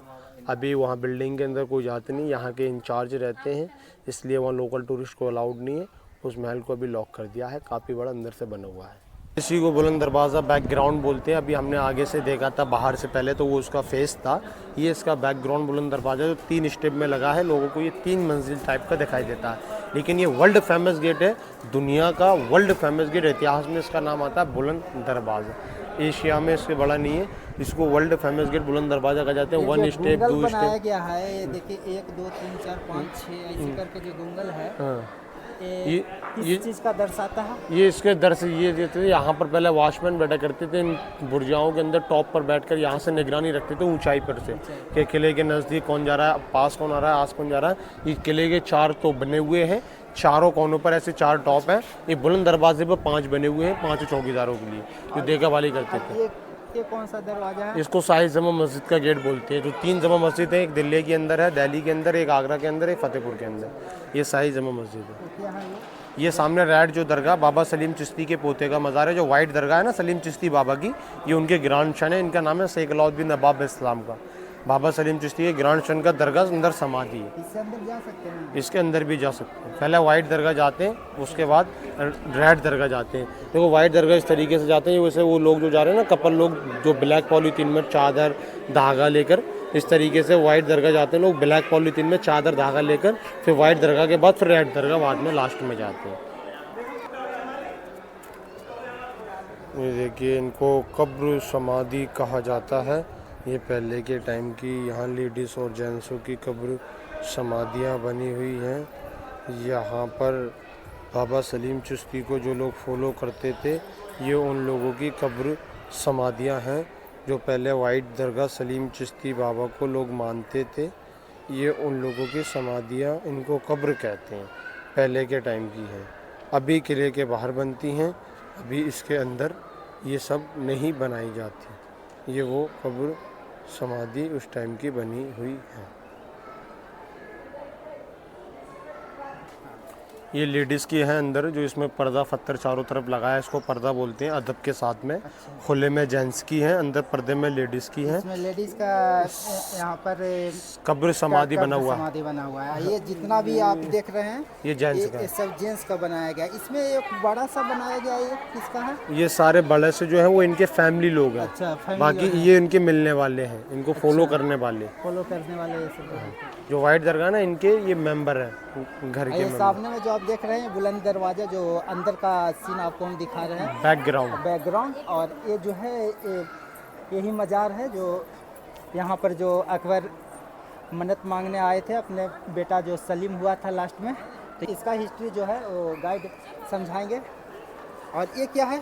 अभी वहाँ बिल्डिंग के अंदर कोई जाते नहीं, यहाँ के इंचार्ज रहते हैं, इसलिए वहाँ लोकल टूरिस्ट को अलाउड नहीं है। उस महल को अभी लॉक कर दिया है, काफ़ी बड़ा अंदर से बना हुआ है। इसी को बुलंद दरवाज़ा बैकग्राउंड बोलते हैं। अभी हमने आगे से देखा था बाहर से पहले, तो वो उसका फेस था। ये इसका बैकग्राउंड बुलंद दरवाज़ा जो 3 स्टेप में लगा है, लोगों को ये 3 मंजिल टाइप का दिखाई देता है। लेकिन ये वर्ल्ड फेमस गेट है, दुनिया का वर्ल्ड फेमस गेट। इतिहास में इसका नाम आता है बुलंद दरवाज़ा। एशिया में इससे बड़ा नहीं है, इसको वर्ल्ड फेमस गेट बुलंद दरवाज़ा कहा जाता है। 1 स्टेप 2
बनाया
स्टेप।
गया है, ये देखिए 1 2 3 4 5 6 ऐसे करके जो गुंगल है,
हाँ,
ये किस चीज़ का दर्शाता है?
ये इसके दर से ये देते थे। यहाँ पर पहले वॉचमैन बैठा करते थे इन बुर्जाओं के अंदर, टॉप पर बैठकर यहाँ से निगरानी रखते थे ऊंचाई पर से कि किले के नज़दीक कौन जा रहा है, पास कौन आ रहा है, आस कौन जा रहा है। ये किले के 4 तो बने हुए हैं, चारों कोनों पर ऐसे 4 टॉप हैं। ये बुलंद दरवाजे पर 5 बने हुए हैं, 5 चौकीदारों के लिए जो देखा वाली करते थे।
ये कौन सा दरवाजा है?
इसको शाही जमा मस्जिद का गेट बोलते हैं। जो 3 जमा मस्जिद है, एक दिल्ली के अंदर है, दिल्ली के अंदर, एक आगरा के अंदर, एक फतेहपुर के अंदर। ये शाही जमा मस्जिद है।
क्या है
ये सामने रेड जो दरगाह बाबा सलीम चिश्ती के पोते का मज़ार है, जो वाइट दरगाह है ना सलीम चिश्ती बाबा की, ये उनके ग्रांड सन है। इनका नाम है शेख अलाउद्दीन नवाब इस्लाम का। बाबा सलीम चिश्ती के ग्रांड सन का दरगाह अंदर समाधि है।
इससे अंदर जा सकते हैं?
इसके अंदर भी जा सकते हैं। पहले वाइट दरगाह जाते हैं, उसके बाद रेड दरगाह जाते हैं। देखो वाइट दरगाह इस तरीके से जाते हैं, वैसे वो लोग जो जा रहे हैं ना, कपल लोग जो ब्लैक पॉलीथीन में चादर धागा लेकर, इस तरीके से वाइट दरगाह जाते हैं लोग ब्लैक पॉलीथीन में चादर धागा लेकर। फिर वाइट दरगाह के बाद फिर रेड दरगाह बाद में लास्ट में जाते हैं। ये देखिए, इनको कब्र समाधि कहा जाता है। ये पहले के टाइम की यहाँ लेडीज़ और जेंट्सों की कब्र समाधियाँ बनी हुई हैं। यहाँ पर बाबा सलीम चिश्ती को जो लोग फॉलो करते थे, ये उन लोगों की कब्र समाधियाँ हैं जो पहले वाइट दरगाह सलीम चिश्ती बाबा को लोग मानते थे। ये उन लोगों की समाधियाँ, इनको कब्र कहते हैं, पहले के टाइम की हैं। अभी किले के बाहर बनती हैं, अभी इसके अंदर ये सब नहीं बनाई जाती। ये वो कब्र समाधि उस टाइम की बनी हुई है। ये लेडीज़ की है अंदर, जो इसमें पर्दा पत्थर चारों तरफ लगाया है, इसको पर्दा बोलते हैं अदब के साथ में। खुले में जेंट्स की है, अंदर पर्दे में लेडीज़ की है।
इसमें लेडीज का यहाँ पर
कब्र समाधि बना हुआ है।
समाधि बना हुआ है। ये जितना भी आप देख रहे हैं,
ये जेंट्स का
ये
है।
सब जेंट्स का बनाया गया। इसमें एक बड़ा सा बनाया गया, ये किसका है?
ये सारे बड़े से जो है वो इनके फैमिली लोग हैं।
अच्छा, family
बाकी
लोग हैं।
ये इनके मिलने वाले हैं, इनको फॉलो करने वाले।
फॉलो करने वाले ये सब।
जो वाइट दरगाह ना, इनके ये मेंबर हैं, घर के
ये
मेंबर।
सामने में जो आप देख रहे हैं बुलंद दरवाजा, जो अंदर का सीन आपको हम दिखा रहे हैं, बैकग्राउंड। और ये जो है यही मज़ार है जो यहाँ पर जो अकबर मन्नत मांगने आए थे, अपने बेटा जो सलीम हुआ था लास्ट में। तो इसका हिस्ट्री जो है वो गाइड समझाएंगे। और ये क्या है?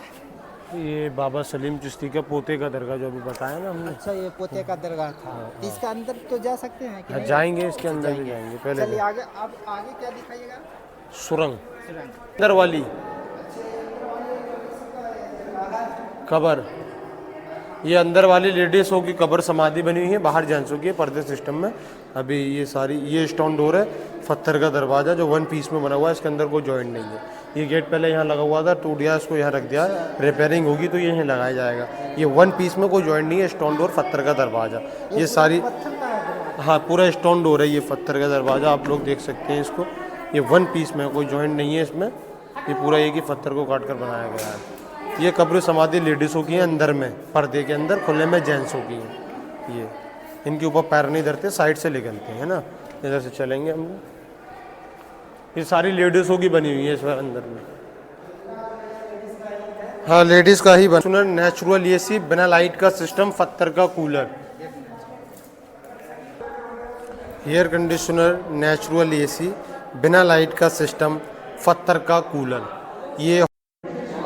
ये बाबा सलीम चिश्ती का पोते का दरगाह जो अभी बताया ना हमने।
अच्छा, ये पोते का दरगाह था। इसका अंदर तो जा सकते हैं कि नहीं?
जाएंगे, इसके अंदर भी जाएंगे। पहले
चलिए आगे, आप आगे क्या दिखाइएगा?
सुरंग अंदर वाली कब्र, ये अंदर वाली लेडीज़ों की कब्र समाधि बनी हुई है, बाहर जेंट्सों की पर्दे सिस्टम में। अभी ये सारी, ये स्टोन डोर है, पत्थर का दरवाज़ा जो 1 पीस में बना हुआ है, इसके अंदर कोई जॉइंट नहीं है। ये गेट पहले यहाँ लगा हुआ था, टूट गया, इसको यहाँ रख दिया, रिपेयरिंग होगी तो ये यहाँ लगाया जाएगा। ये 1 पीस में कोई जॉइंट नहीं है, स्टोन डोर पत्थर का दरवाज़ा। ये सारी, हाँ पूरा स्टोन डोर है, ये पत्थर का दरवाज़ा आप लोग देख सकते हैं इसको। ये 1 पीस में, कोई जॉइंट नहीं है इसमें, ये पूरा एक ही पत्थर को काट कर बनाया गया है। ये कब्र समाधि लेडीज़ों की है, अंदर में पर्दे के अंदर, खुले में जेंट्सों की है। ये इनके ऊपर पैर नहीं धरते, साइड से निकलते हैं ना, इधर से चलेंगे हम लोग। ये सारी लेडीज़ों की बनी हुई है इस अंदर में। हाँ लेडीज़ का ही बना। नेचुरल एसी, बिना लाइट का सिस्टम, पत्थर का cooler, air conditioner, natural AC, बिना लाइट का सिस्टम, पत्थर का कूलर। ये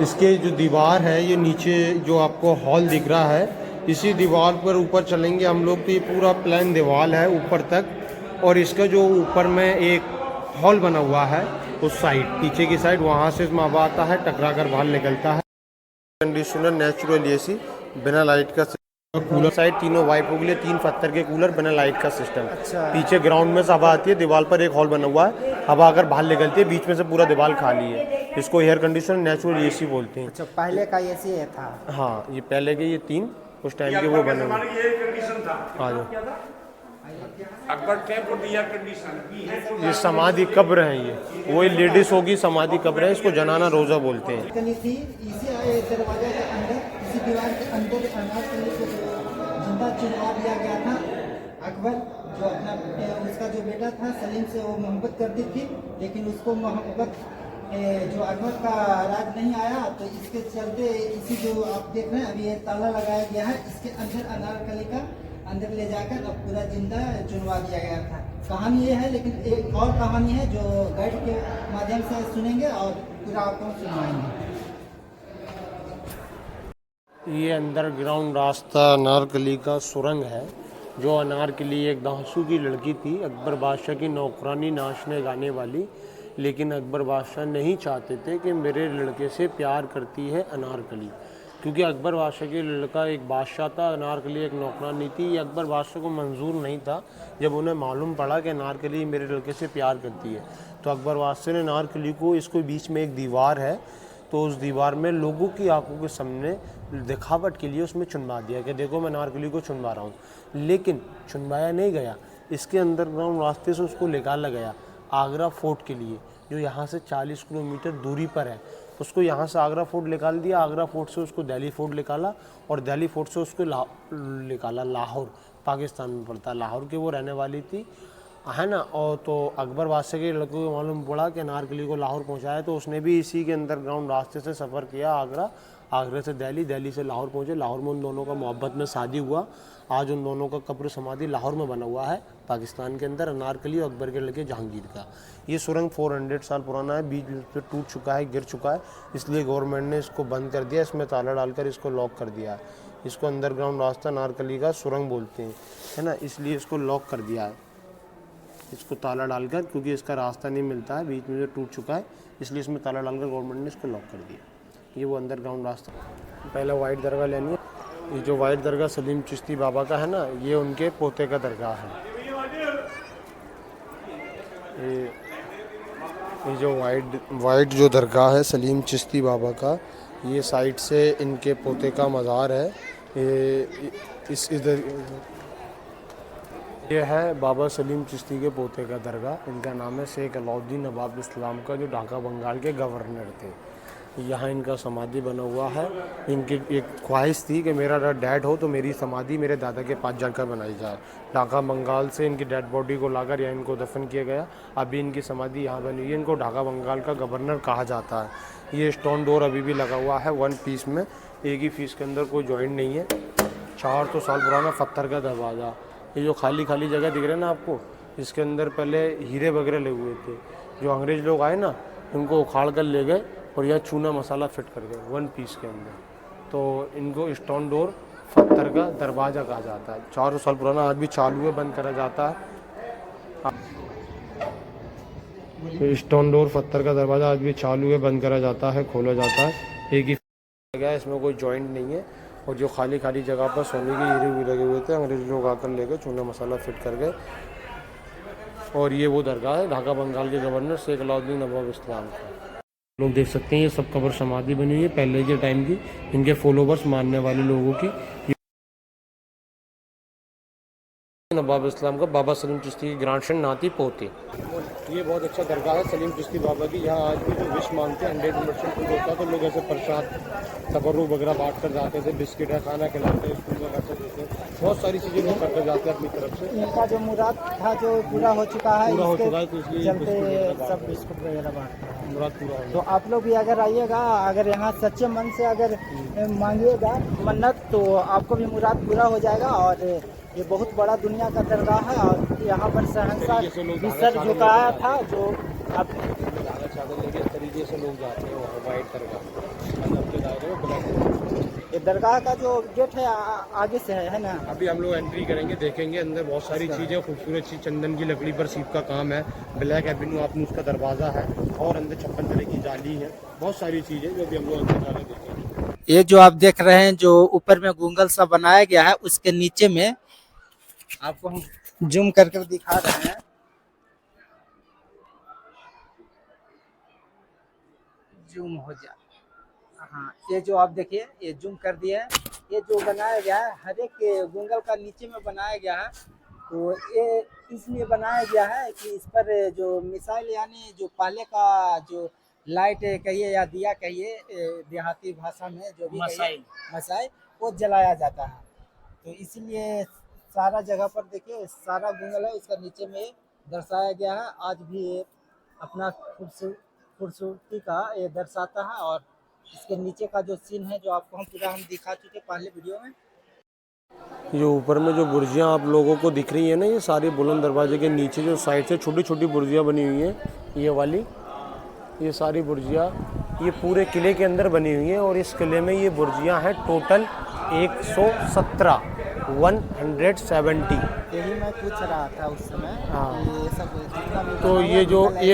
इसके जो दीवार है, ये नीचे जो आपको हॉल दिख रहा है, इसी दीवार पर ऊपर चलेंगे हम लोग तो ये पूरा प्लेन दीवार है ऊपर तक। और इसका जो ऊपर में एक हॉल बना हुआ है उस साइड, पीछे की साइड, वहाँ से इसमें हवा आता है, टकरा कर बाहर निकलता है। कंडीशनर, नेचुरल एसी, बिना लाइट का कूलर, साइड तीनों वाइप हो गए, 3 पत्थर के कूलर, बिना लाइट का सिस्टम।
अच्छा।
पीछे ग्राउंड में से हवा आती है, दीवार पर एक हॉल बना हुआ है, हवा अगर बाहर निकलती है, बीच में से पूरा दीवार खाली है। इसको एयर कंडीशनर, नेचुरल एसी बोलते हैं।
अच्छा, पहले का एसी ये था?
हाँ, ये पहले के, ये 3 उस टाइम के वो बने हुए। आ जाओ, ये समाधि कब्र है, ये वही लेडीज़ होगी समाधि कब्र है, इसको जनाना रोज़ा बोलते हैं।
थी, इसी दरवाजे के अंदर इसी दीवार के अंदर अनारकली को जिंदा चुनवा दिया गया था। अकबर जो अपना उसका जो बेटा था सलीम से वो मोहब्बत करती थी, लेकिन उसको मोहब्बत जो अकबर का राज नहीं आया, तो इसके चलते इसी जो आप देख रहे हैं अभी ये ताला लगाया गया है, इसके अंदर अनारकली का अंदर ले जाकर अब पूरा जिंदा चुनवा दिया गया था। कहानी ये है, लेकिन एक और कहानी है जो गाइड के माध्यम से सुनेंगे और पूरा आपको सुनाएंगे।
ये अंडरग्राउंड रास्ता अनारकली का सुरंग है। जो अनारकली एक दांसू की लड़की थी, अकबर बादशाह की नौकरानी, नाचने गाने वाली, लेकिन अकबर बादशाह नहीं चाहते थे कि मेरे लड़के से प्यार करती है अनारकली, क्योंकि अकबर बादशाह के लड़का एक बादशाह था, अनारकली एक नौकरानी थी। ये अकबर बादशाह को मंजूर नहीं था। जब उन्हें मालूम पड़ा कि अनारकली मेरे लड़के से प्यार करती है, तो अकबर बादशाह ने अनारकली को, इसको बीच में एक दीवार है, तो उस दीवार में लोगों की आंखों के सामने दिखावट के लिए उसमें चुनवा दिया कि देखो मैं अनारकली को चुनवा रहा हूँ। लेकिन चुनवाया नहीं गया, इसके अंडरग्राउंड रास्ते से उसको निकाला गया आगरा फोर्ट के लिए, जो यहाँ से 40 किलोमीटर दूरी पर है। उसको यहाँ से आगरा फोर्ट निकाल दिया, आगरा फोर्ट से उसको दिल्ली फोर्ट निकाला, और दिल्ली फोर्ट से उसको निकाला लाहौर, पाकिस्तान में पड़ता है। लाहौर की वो रहने वाली थी, है ना। और तो अकबर बादशाह के लड़कों को मालूम पड़ा कि अनारकली को लाहौर पहुँचाया, तो उसने भी इसी के अंडरग्राउंड रास्ते से सफ़र किया आगरा, आगरा से दिल्ली, दिल्ली से लाहौर पहुँचे। लाहौर में उन दोनों का मोहब्बत में शादी हुआ। आज उन दोनों का कब्र समाधि लाहौर में बना हुआ है, पाकिस्तान के अंदर, अनारकली और अकबर के लड़के जहांगीर का। ये सुरंग 400 साल पुराना है, बीच बीच पे टूट चुका है, गिर चुका है, इसलिए गवर्नमेंट ने इसको बंद कर दिया, इसमें ताला डालकर इसको लॉक कर दिया है। इसको अंडरग्राउंड रास्ता अनारकली का सुरंग बोलते हैं, है ना, इसलिए इसको लॉक कर दिया है, इसको ताला डालकर, क्योंकि इसका रास्ता नहीं मिलता है, बीच में जो टूट चुका है, इसलिए इसमें ताला डालकर गवर्नमेंट ने इसको लॉक कर दिया। ये वो अंडरग्राउंड रास्ता। पहले वाइट दरगाह लेनी है। ये जो वाइट दरगाह सलीम चिश्ती बाबा का है ना, ये उनके पोते का दरगाह है। ये जो वाइट जो दरगाह है सलीम चिश्ती बाबा का, ये साइड से इनके पोते का मज़ार है। ये इस इधर ये है बाबा सलीम चिश्ती के पोते का दरगाह। इनका नाम है शेख अलाउद्दीन नवाब इस्लाम का, जो ढाका बंगाल के गवर्नर थे। यहाँ इनका समाधि बना हुआ है। इनकी एक ख्वाहिश थी कि मेरा डैड हो तो मेरी समाधि मेरे दादा के पास जाकर बनाई जाए। ढाका बंगाल से इनकी डेड बॉडी को लाकर यहाँ इनको दफन किया गया। अभी इनकी समाधि यहाँ बनी हुई है। इनको ढाका बंगाल का गवर्नर कहा जाता है। ये स्टोन डोर अभी भी लगा हुआ है, 1 पीस में, एक ही पीस के अंदर कोई जॉइंट नहीं है। 400 साल पुराना पत्थर का दरवाज़ा। ये जो खाली खाली जगह दिख रहा है ना आपको, इसके अंदर पहले हीरे वगैरह लगे हुए थे। जो अंग्रेज़ लोग आए ना, उनको उखाड़ कर ले गए और यहाँ चूना मसाला फिट कर गए 1 पीस के अंदर। तो इनको स्टोन डोर, पत्थर का दरवाज़ा कहा जाता है। 400 साल पुराना, आज भी चालू है, बंद करा जाता है। तो स्टोन डोर, पत्थर का दरवाज़ा आज भी चालू है, बंद करा जाता है, खोला जाता है। एक ही जगह है, इसमें कोई जॉइंट नहीं है। और जो खाली खाली जगह पर सोने के हीरे भी लगे हुए थे, अंग्रेज लोग आकर ले गए, चूना मसाला फिट कर गए। और ये वो दरगाह है ढाका बंगाल के गवर्नर शेख अलाउद्दीन नवाब इस्लाम का। लोग देख सकते हैं ये सब कब्र समाधि बनी हुई है पहले के टाइम की, इनके फॉलोवर्स मानने वाले लोगों की। नवाब इस्लाम का बाबा सलीम चिश्ती की ग्रैंडसन नाती पोते। ये बहुत अच्छा दरगाह है सलीम चिश्ती बाबा की। यहाँ आज भी जो विश मांगते हैं 100% पूरा होता है। तो लोग ऐसे प्रसाद तबर्रुक वगैरह बांट कर जाते थे, बिस्किट है, खाना खिलाते हैं, स्कूल में पैसे देते हैं, बहुत सारी चीज़ें लोग करके जाते हैं अपनी तरफ से।
इनका जो मुराद था जो पूरा हो चुका है,
पूरा हो चुका है, तो इसलिए
सब बिस्कुट वगैरह बांटते हैं।
मुराद पूरा हो।
तो आप लोग भी अगर आइएगा, अगर यहाँ सच्चे मन से अगर मांगिएगा मन्नत, तो आपको भी मुराद पूरा हो जाएगा। और ये बहुत बड़ा दुनिया का दरगाह है। और यहाँ पर शहंशाह बिसर झुकाया था, जो अब
इस तरीके से लोग जाते हैं वहाँ वाइट
ये दरगाह का जो गेट है आगे से है ना।
अभी हम लोग एंट्री करेंगे, देखेंगे अंदर बहुत सारी चीज़ें, खूबसूरत चीज़, चंदन की लकड़ी पर सीप का काम है, ब्लैक एवेन्यू आपने उसका दरवाज़ा है, और अंदर 56 तरह की जाली है, बहुत सारी चीज़ें जो भी हम लोग अंदर जाकर देखेंगे।
ये जो आप देख रहे हैं, जो ऊपर में गूंगल सा बनाया गया है, उसके नीचे में आपको हम जूम कर दिखा रहे हैं। जूम हो जा, हाँ, ये जो आप देखिए, ये जूम कर दिया है। ये जो बनाया गया है, हर एक गूंगल का नीचे में बनाया गया है। तो ये इसलिए बनाया गया है कि इस पर जो मिसाइल, यानी जो पहले का जो लाइट कहिए या दिया कहिए, देहाती भाषा में जो भी कहिए, मसाई वो जलाया जाता है। तो इसीलिए सारा जगह पर देखिए सारा गुंगल है, उसका नीचे में दर्शाया गया है। आज भी ये अपना खूबसूरती का ये दर्शाता है। और इसके नीचे का जो सीन है, जो आपको हम पूरा दिखा चुके पहले वीडियो में।
ये ऊपर में जो बुर्जियाँ आप लोगों को दिख रही है ना, ये सारी बुलंद दरवाजे के नीचे जो साइड से छोटी छोटी बुर्जियाँ बनी हुई हैं, ये वाली, ये सारी बुर्जियाँ ये पूरे किले के अंदर बनी हुई हैं। और इस किले में ये बुर्जियाँ हैं टोटल 117।
यही मैं पूछ रहा था उस समय।
हाँ।
ये सब जितना भी
तो
बना
ये जो
हुआ है,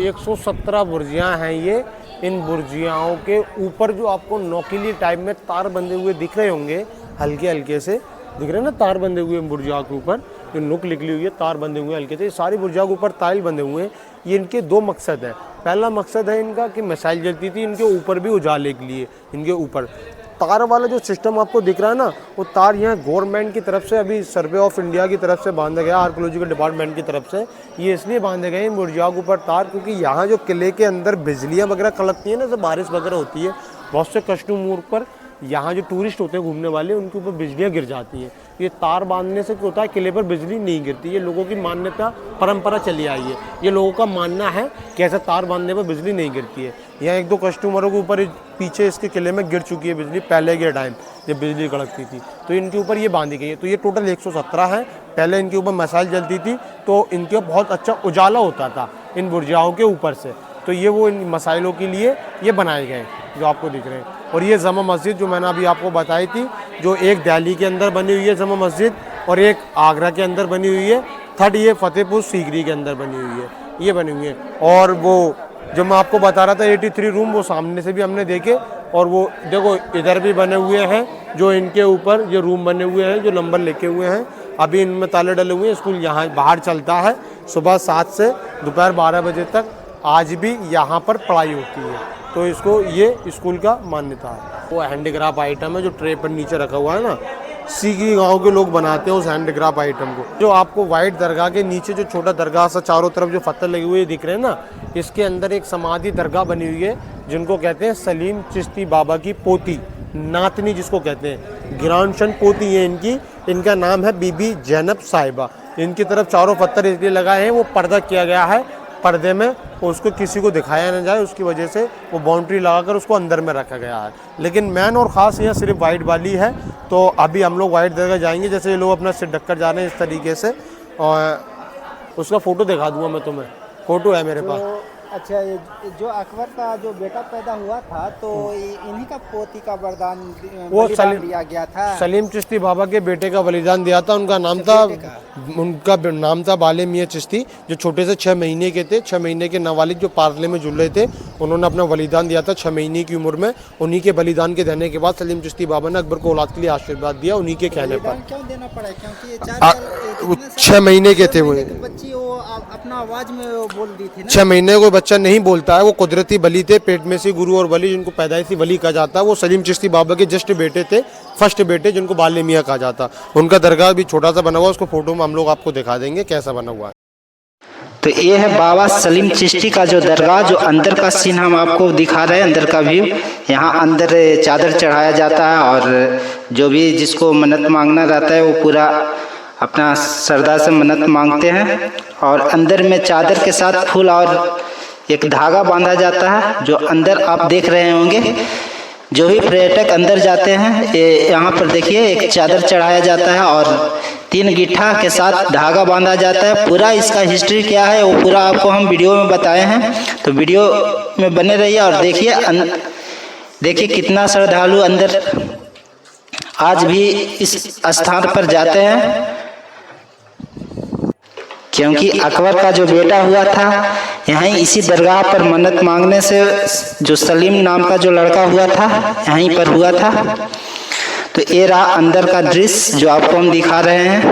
117 बुर्जियाँ हैं, ये इन बुर्जियाओं के ऊपर जो आपको नोकीली टाइप में तार बंधे हुए दिख रहे होंगे, हल्के हल्के से दिख रहे हैं ना तार बंधे हुए बुर्जिया के ऊपर, जो नुक निकली हुई है, तार बंधे हुए हल्के से, ये सारी बुर्जिया के ऊपर ताइल बंधे हुए हैं। ये इनके दो मकसद है। पहला मकसद है इनका कि मिसाइल जलती थी इनके ऊपर भी उजाले के लिए, इनके ऊपर तार वाला जो सिस्टम आपको दिख रहा है ना, वो तार यहाँ गवर्नमेंट की तरफ से, अभी सर्वे ऑफ इंडिया की तरफ से बांधा गया, आर्कोलॉजिकल डिपार्टमेंट की तरफ से ये इसलिए बांधे गए इन बुर्जिया के ऊपर तार, क्योंकि यहाँ जो किले के अंदर बिजलियाँ वगैरह कड़कती है ना, जब बारिश वगैरह होती है, बहुत से कस्टमर पर यहाँ जो टूरिस्ट होते हैं घूमने वाले, उनके ऊपर बिजलियाँ गिर जाती हैं। ये तार बांधने से क्या होता है, किले पर बिजली नहीं गिरती। ये लोगों की मान्यता, परंपरा चली आई है, ये लोगों का मानना है कि ऐसा तार बांधने पर बिजली नहीं गिरती है। यहाँ एक दो कस्टमरों के ऊपर पीछे इसके किले में गिर चुकी है बिजली, पहले के टाइम जब बिजली कड़कती थी, तो इनके ऊपर ये बांधी गई है। तो ये टोटल 117 है। पहले इनके ऊपर मिसाइल जलती थी तो इनके बहुत अच्छा उजाला होता था इन बुर्जियाओं के ऊपर से, तो ये वो इन मसाइलों के लिए ये बनाए गए जो आपको दिख रहे हैं। और ये जमा मस्जिद जो मैंने अभी आपको बताई थी, जो एक दिल्ली के अंदर बनी हुई है जमा मस्जिद, और एक आगरा के अंदर बनी हुई है, थर्ड ये फतेहपुर सीकरी के अंदर बनी हुई है, ये बनी हुई है। और वो जो मैं आपको बता रहा था 83 रूम, वो सामने से भी हमने देखे। और वो देखो इधर भी बने हुए हैं, जो इनके ऊपर ये रूम बने हुए हैं, जो नंबर लिखे हुए हैं। अभी इनमें ताले डले हुए हैं। स्कूल यहाँ बाहर चलता है सुबह 7 से दोपहर 12 बजे तक। आज भी यहाँ पर पढ़ाई होती है, तो इसको ये स्कूल का मान्यता है। वो हैंडीक्राफ्ट आइटम है जो ट्रे पर नीचे रखा हुआ है ना, सीकरी गांव के लोग बनाते हैं उस हैंडीक्राफ्ट आइटम को। जो आपको वाइट दरगाह के नीचे जो छोटा दरगाह सा चारों तरफ जो पत्थर लगे हुए दिख रहे हैं ना, इसके अंदर एक समाधि दरगाह बनी हुई है, जिनको कहते हैं सलीम चिश्ती बाबा की पोती, नातनी जिसको कहते हैं, ग्रैंडसन पोती है इनकी। इनका नाम है बीबी जैनब साहिबा। इनकी तरफ चारों पत्थर इसलिए लगाए हैं, वो पर्दा किया गया है, पर्दे में उसको किसी को दिखाया ना जाए, उसकी वजह से वो बाउंड्री लगाकर उसको अंदर में रखा गया है। लेकिन मेन और ख़ास यहाँ सिर्फ वाइट वाली है। तो अभी हम लोग वाइट दरगाह जाएंगे, जैसे ये लोग अपना सिर ढककर जा रहे हैं इस तरीके से, और उसका फ़ोटो दिखा दूँगा मैं तुम्हें, फ़ोटो है मेरे पास।
अच्छा, ये जो अकबर का जो बेटा पैदा हुआ था, तो इन्हीं का पोती का वरदान
वो
बलिदान दिया गया था।
सलीम चिश्ती बाबा के बेटे का बलिदान दिया था। उनका नाम था बाले मियाँ चिश्ती, जो छोटे से 6 महीने के थे। 6 महीने के नाबालिग जो पार्ले में झूल रहे थे, उन्होंने अपना बलिदान दिया था 6 महीने की उम्र में। उन्हीं के बलिदान के देने के बाद सलीम चिश्ती बाबा ने अकबर को औलाद के लिए आशीर्वाद दिया, उन्हीं के कहने पर।
क्यों देना पड़ा? क्योंकि
6 महीने के थे वो।
बच्ची वो अपना आवाज में बोल दी थी ना।
6 महीने कोई बच्चा नहीं बोलता है, वो कुदरती बली थे, पेट में से गुरु और वली, जिनको पैदाइशी वली कहा जाता है, वो सलीम चिश्ती बाबा के जस्ट बेटे थे, फर्स्ट बेटे, जिनको बाले मियाँ कहा जाता। उनका दरगाह भी छोटा सा बना हुआ, उसको फोटो में हम लोग आपको दिखा देंगे कैसा बना हुआ है।
तो ये है बाबा सलीम चिश्ती का जो दरगाह, जो अंदर का सीन हम आपको दिखा रहे हैं, अंदर का व्यू। यहाँ अंदर चादर चढ़ाया जाता है, और जो भी जिसको मन्नत मांगना रहता है वो पूरा अपना श्रद्धा से मन्नत मांगते हैं। और अंदर में चादर के साथ फूल और एक धागा बांधा जाता है, जो अंदर आप देख रहे होंगे। जो भी पर्यटक अंदर जाते हैं, यहाँ पर देखिए एक चादर चढ़ाया जाता है और 3 गिट्ठा के साथ धागा बांधा जाता है। पूरा इसका हिस्ट्री क्या है वो पूरा आपको हम वीडियो में बताए हैं, तो वीडियो में बने रहिए और देखिए कितना श्रद्धालु अंदर आज भी इस स्थान पर जाते हैं, क्योंकि अकबर का जो बेटा हुआ था यहीं इसी दरगाह पर मन्नत मांगने से, जो सलीम नाम का जो लड़का हुआ था यहीं पर हुआ था। तो ये रहा अंदर का दृश्य जो आपको हम दिखा रहे हैं।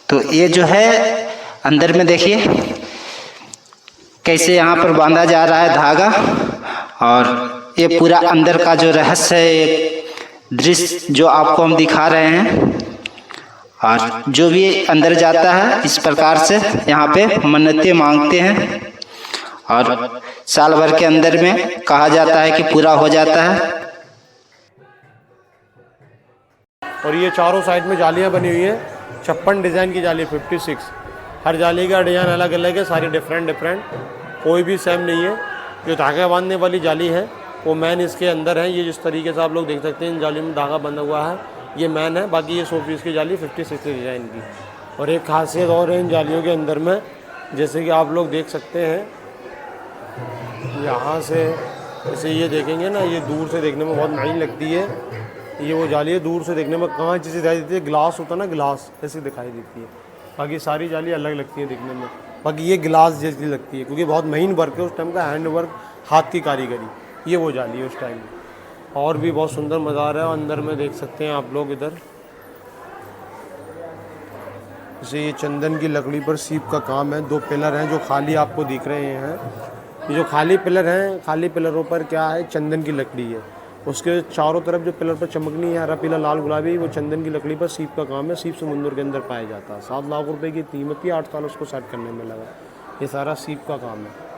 तो ये जो है अंदर में देखिए कैसे यहाँ पर बांधा जा रहा है धागा, और ये पूरा अंदर का जो रहस्य है, दृश्य जो आपको हम दिखा रहे हैं। और जो भी अंदर जाता है इस प्रकार से यहाँ पे मन्नतें मांगते हैं, और साल भर के अंदर में कहा जाता है कि पूरा हो जाता है।
और ये चारों साइड में जालियाँ बनी हुई हैं, 56 डिज़ाइन की जाली, 56। हर जाली का डिज़ाइन अलग अलग है, सारी डिफरेंट, कोई भी सेम नहीं है। जो धागा बांधने वाली जाली है वो मैन इसके अंदर है। ये जिस तरीके से आप लोग देख सकते हैं इन जाली में धागा बंधा हुआ है, ये मैन है। बाकी ये 100 पीस की जाली 56 डिज़ाइन की। और एक खासियत और है इन जालियों के अंदर में, जैसे कि आप लोग देख सकते हैं यहाँ से, जैसे ये देखेंगे ना, ये दूर से देखने में बहुत महंगी लगती है। ये वो जाली है, दूर से देखने में कांच जैसी दिखाई देती है, ग्लास होता है ना, ग्लास ऐसी दिखाई देती है। बाकी सारी जाली अलग लगती है देखने में, बाकी ये ग्लास जैसी लगती है क्योंकि बहुत महीन वर्क है उस टाइम का, हैंड वर्क, हाथ की कारीगरी। ये वो जाली है उस टाइम में। और भी बहुत सुंदर मज़ार है। अंदर में देख सकते हैं आप लोग इधर, जैसे ये चंदन की लकड़ी पर सीप का काम है। 2 पिलर हैं जो खाली आपको दिख रहे हैं। ये जो खाली पिलर हैं, खाली पिलरों पर क्या है, चंदन की लकड़ी है। उसके चारों तरफ जो पिलर पर चमकनी है, हरा, पीला, लाल, गुलाबी, वो चंदन की लकड़ी पर सीप का काम है। सीप समुद्र के अंदर पाया जाता है। 7 लाख रुपए की कीमत थी, 8 साल उसको सेट करने में लगा। ये सारा सीप का काम है।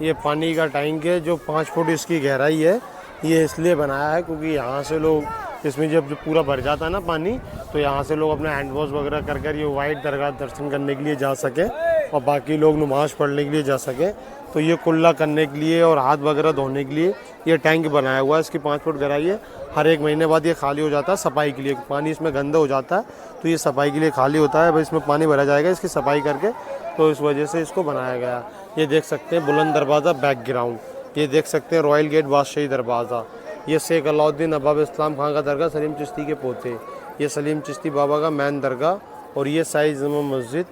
ये पानी का टैंक है जो 5 फुट इसकी गहराई है। ये इसलिए बनाया है क्योंकि यहाँ से लोग, इसमें जब पूरा भर जाता है ना पानी, तो यहाँ से लोग अपना हैंड वॉश वगैरह कर ये वाइट दरगाह दर्शन करने के लिए जा सकें और बाकी लोग नमाज़ पढ़ने के लिए जा सकें। तो ये कुल्ला करने के लिए और हाथ वगैरह धोने के लिए ये टैंक बनाया हुआ है। इसकी 5 फुट गहराई है। हर 1 महीने बाद ये खाली हो जाता है सफाई के लिए। पानी इसमें गंदा हो जाता है तो ये सफाई के लिए खाली होता है। भाई इसमें पानी भरा जाएगा इसकी सफाई करके, तो इस वजह से इसको बनाया गया। ये देख सकते हैं बुलंद दरवाज़ा बैकग्राउंड, ये देख सकते हैं रॉयल गेट बादशाही दरवाज़ा। ये शेख अलाउद्दीन नवाब इस्लाम खां का दरगाह, सलीम चिश्ती के पोते। ये सलीम चिश्ती बाबा का मैन दरगाह। और ये साई जमा मस्जिद,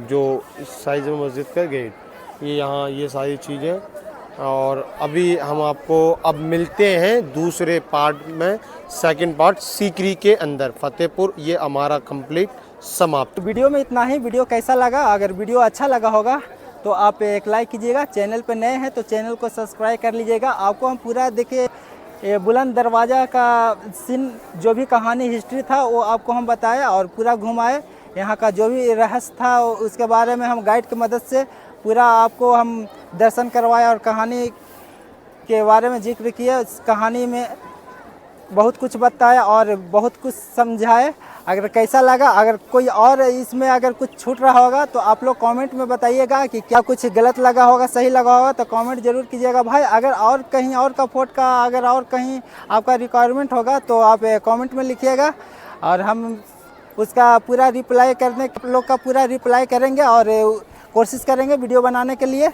जो साई जमा मस्जिद का गेट, ये यहाँ, ये सारी चीज़ें। और अभी हम आपको अब मिलते हैं दूसरे पार्ट में, सेकंड पार्ट सीकरी के अंदर, फतेहपुर। ये हमारा कंप्लीट समाप्त।
वीडियो में इतना ही। वीडियो कैसा लगा? अगर वीडियो अच्छा लगा होगा तो आप एक लाइक कीजिएगा। चैनल पर नए हैं तो चैनल को सब्सक्राइब कर लीजिएगा। आपको हम पूरा देखिए, ये बुलंद दरवाज़ा का सीन, जो भी कहानी, हिस्ट्री था वो आपको हम बताए और पूरा घुमाए। यहाँ का जो भी रहस्य था उसके बारे में हम गाइड की मदद से पूरा आपको हम दर्शन करवाए और कहानी के बारे में जिक्र किया। इस कहानी में बहुत कुछ बताया और बहुत कुछ समझाए। अगर कैसा लगा, अगर कोई और इसमें अगर कुछ छूट रहा होगा तो आप लोग कमेंट में बताइएगा कि क्या कुछ गलत लगा होगा, सही लगा होगा, तो कमेंट जरूर कीजिएगा भाई। अगर और कहीं और का फोट का, अगर और कहीं आपका रिक्वायरमेंट होगा तो आप कमेंट में लिखिएगा और हम उसका पूरा रिप्लाई करने, लोग का पूरा रिप्लाई करेंगे और कोशिश करेंगे वीडियो बनाने के लिए।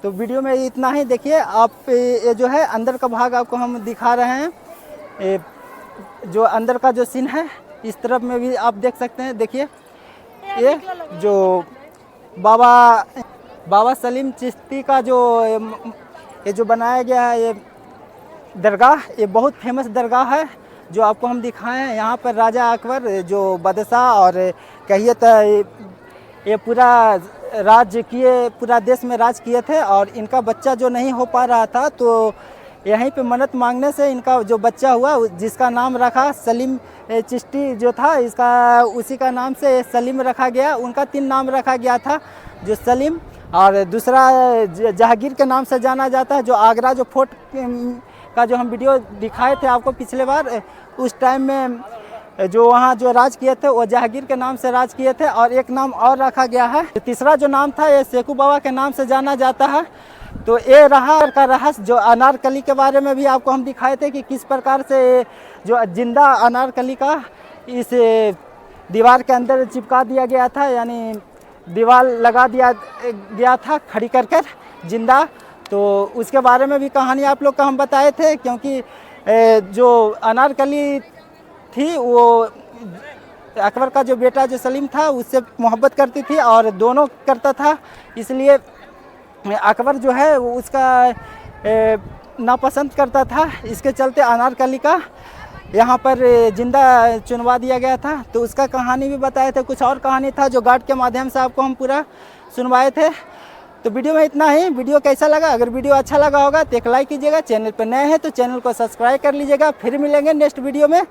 तो वीडियो में इतना ही। देखिए आप, ये जो है अंदर का भाग आपको हम दिखा रहे हैं। जो अंदर का जो सीन है, इस तरफ में भी आप देख सकते हैं। देखिए ये जो बाबा सलीम चिश्ती का ये जो बनाया गया है, ये दरगाह, ये बहुत फेमस दरगाह है जो आपको हम दिखाएं हैं। यहाँ पर राजा अकबर जो बादशाह और कहिए तो ये पूरा राज किए, पूरा देश में राज किए थे। और इनका बच्चा जो नहीं हो पा रहा था तो यहीं पे मन्नत मांगने से इनका जो बच्चा हुआ, जिसका नाम रखा सलीम चिश्ती जो था, इसका उसी का नाम से सलीम रखा गया। उनका 3 नाम रखा गया था, जो सलीम, और दूसरा जहांगीर के नाम से जाना जाता है। जो आगरा जो फोर्ट का जो हम वीडियो दिखाए थे आपको पिछले बार, उस टाइम में जो वहाँ जो राज किए थे वो जहांगीर के नाम से राज किए थे। और एक नाम और रखा गया है, तीसरा जो नाम था ये सेकू बाबा के नाम से जाना जाता है। तो ये रहा का रहस्य। जो अनारकली के बारे में भी आपको हम दिखाए थे कि किस प्रकार से जो जिंदा अनारकली का इस दीवार के अंदर चिपका दिया गया था, यानी दीवार लगा दिया गया था खड़ी कर कर जिंदा। तो उसके बारे में भी कहानी आप लोग का हम बताए थे, क्योंकि जो अनारकली थी वो अकबर का जो बेटा जो सलीम था उससे मोहब्बत करती थी और दोनों करता था। इसलिए अकबर जो है वो उसका नापसंद करता था। इसके चलते अनारकली का यहाँ पर जिंदा चुनवा दिया गया था। तो उसका कहानी भी बताए थे। कुछ और कहानी था जो गार्ड के माध्यम से आपको हम पूरा सुनवाए थे। तो वीडियो में इतना ही। वीडियो कैसा लगा? अगर वीडियो अच्छा लगा होगा तो एक लाइक कीजिएगा। चैनल पर नए हैं तो चैनल को सब्सक्राइब कर लीजिएगा। फिर मिलेंगे नेक्स्ट वीडियो में।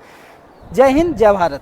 जय हिंद, जय भारत।